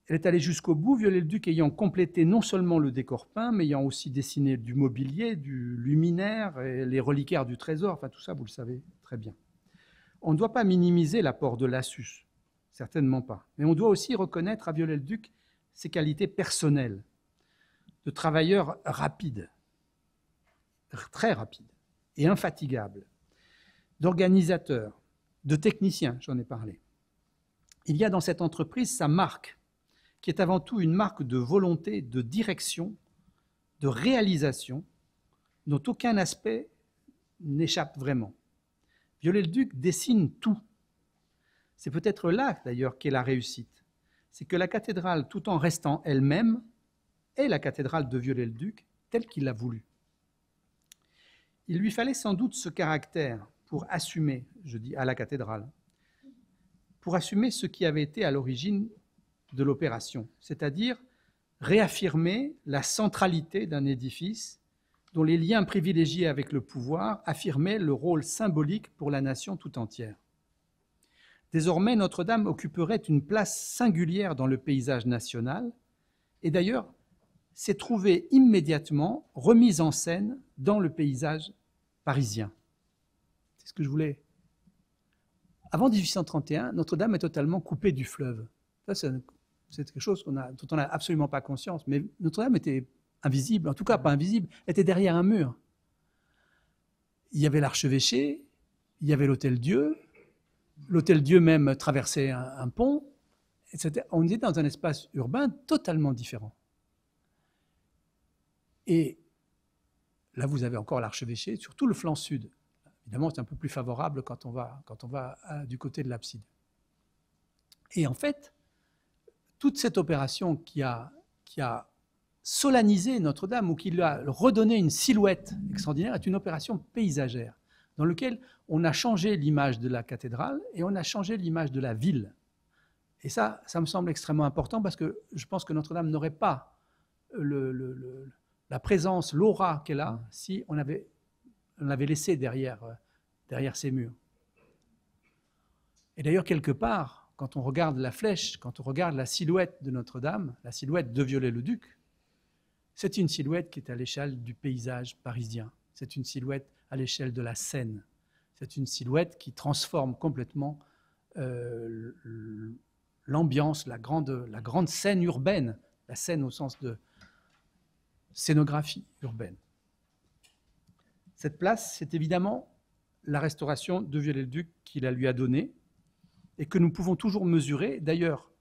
elle est allée jusqu'au bout, Viollet-le-Duc ayant complété non seulement le décor peint, mais ayant aussi dessiné du mobilier, du luminaire, et les reliquaires du trésor, enfin tout ça, vous le savez très bien. On ne doit pas minimiser l'apport de Lassus, certainement pas, mais on doit aussi reconnaître à Viollet-le-Duc ses qualités personnelles, de travailleur rapide, très rapide et infatigable, d'organisateur, de technicien, j'en ai parlé. Il y a dans cette entreprise sa marque, qui est avant tout une marque de volonté, de direction, de réalisation, dont aucun aspect n'échappe vraiment. Viollet-le-Duc dessine tout. C'est peut-être là, d'ailleurs, qu'est la réussite. C'est que la cathédrale, tout en restant elle-même, est la cathédrale de Viollet-le-Duc, telle qu'il l'a voulu. Il lui fallait sans doute ce caractère pour assumer, je dis à la cathédrale, pour assumer ce qui avait été à l'origine de l'opération, c'est-à-dire réaffirmer la centralité d'un édifice dont les liens privilégiés avec le pouvoir affirmaient le rôle symbolique pour la nation tout entière. Désormais, Notre-Dame occuperait une place singulière dans le paysage national et d'ailleurs s'est trouvée immédiatement remise en scène dans le paysage parisien. C'est ce que je voulais. Avant 1831, Notre-Dame est totalement coupée du fleuve. Ça, c'est quelque chose dont on n'a absolument pas conscience. Mais Notre-Dame était invisible, en tout cas pas invisible, était derrière un mur. Il y avait l'archevêché, il y avait l'Hôtel-Dieu. L'Hôtel-Dieu même traversait un pont. On était dans un espace urbain totalement différent. Et là, vous avez encore l'archevêché sur tout le flanc sud. Évidemment, c'est un peu plus favorable quand on va du côté de l'abside. Et en fait, toute cette opération qui a solennisé Notre-Dame ou qui lui a redonné une silhouette extraordinaire est une opération paysagère dans laquelle on a changé l'image de la cathédrale et on a changé l'image de la ville. Et ça me semble extrêmement important parce que je pense que Notre-Dame n'aurait pas la présence, l'aura qu'elle a si on l'avait laissée derrière ces murs. Et d'ailleurs, quelque part, quand on regarde la flèche, quand on regarde la silhouette de Notre-Dame, la silhouette de Viollet-le-Duc, c'est une silhouette qui est à l'échelle du paysage parisien. C'est une silhouette à l'échelle de la Seine. C'est une silhouette qui transforme complètement l'ambiance, la grande scène urbaine, la scène au sens de scénographie urbaine. Cette place, c'est évidemment la restauration de Viollet-le-Duc qui la lui a donnée et que nous pouvons toujours mesurer. D'ailleurs,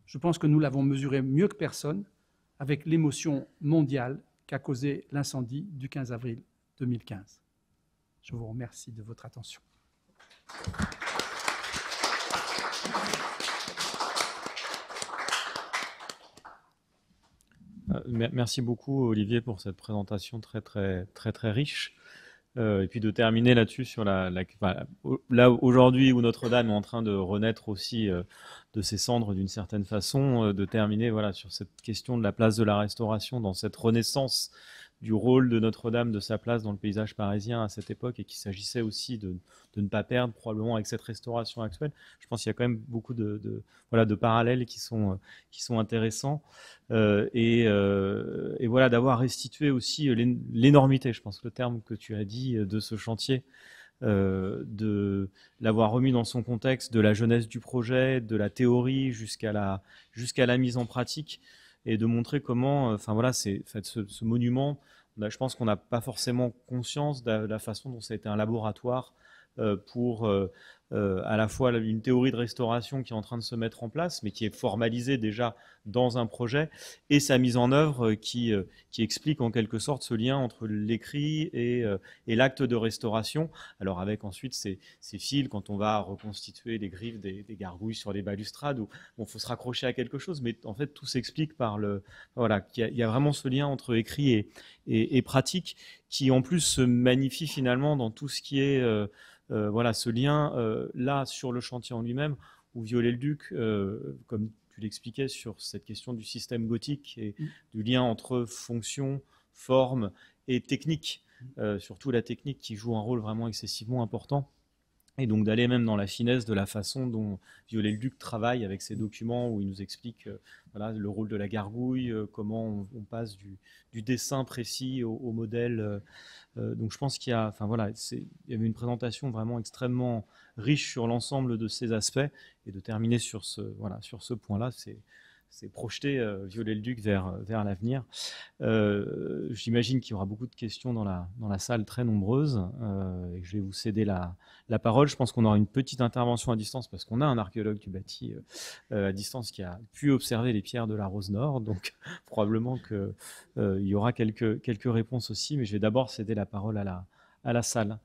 je pense que nous l'avons mesuré mieux que personne avec l'émotion mondiale qu'a causé l'incendie du 15 avril 2015. Je vous remercie de votre attention. Merci beaucoup Olivier pour cette présentation très riche. Et puis de terminer là-dessus sur là aujourd'hui où Notre-Dame est en train de renaître aussi de ses cendres d'une certaine façon, de terminer voilà sur cette question de la place de la restauration dans cette renaissance du rôle de Notre-Dame, de sa place dans le paysage parisien à cette époque, et qu'il s'agissait aussi de ne pas perdre probablement avec cette restauration actuelle. Je pense qu'il y a quand même beaucoup de parallèles qui sont intéressants, et voilà, d'avoir restitué aussi l'énormité, je pense, le terme que tu as dit de ce chantier, de l'avoir remis dans son contexte, de la jeunesse du projet, de la théorie jusqu'à la mise en pratique, et de montrer comment, ce monument, je pense qu'on n'a pas forcément conscience de la façon dont ça a été un laboratoire pour à la fois une théorie de restauration qui est en train de se mettre en place, mais qui est formalisée déjà dans un projet, et sa mise en œuvre qui explique en quelque sorte ce lien entre l'écrit et l'acte de restauration. Alors avec ensuite ces fils, quand on va reconstituer les griffes des gargouilles sur les balustrades, où bon, faut se raccrocher à quelque chose, mais en fait tout s'explique par qu'il y a vraiment ce lien entre écrit et pratique, qui en plus se magnifie finalement dans tout ce qui est ce lien là sur le chantier en lui-même, où Viollet-le-Duc, comme tu l'expliquais sur cette question du système gothique et du lien entre fonction, forme et technique, surtout la technique qui joue un rôle vraiment excessivement important. Et donc d'aller même dans la finesse de la façon dont Viollet-le-Duc travaille avec ses documents, où il nous explique le rôle de la gargouille, comment on passe du dessin précis au modèle. Donc je pense qu'il y a, il y avait une présentation vraiment extrêmement riche sur l'ensemble de ces aspects, et de terminer sur ce point-là, c'est projeter Viollet-le-Duc vers l'avenir. J'imagine qu'il y aura beaucoup de questions dans la salle, très nombreuses, et je vais vous céder la parole. Je pense qu'on aura une petite intervention à distance, parce qu'on a un archéologue du bâti à distance qui a pu observer les pierres de la Rose Nord, donc probablement qu'il y aura quelques réponses aussi, mais je vais d'abord céder la parole à la salle.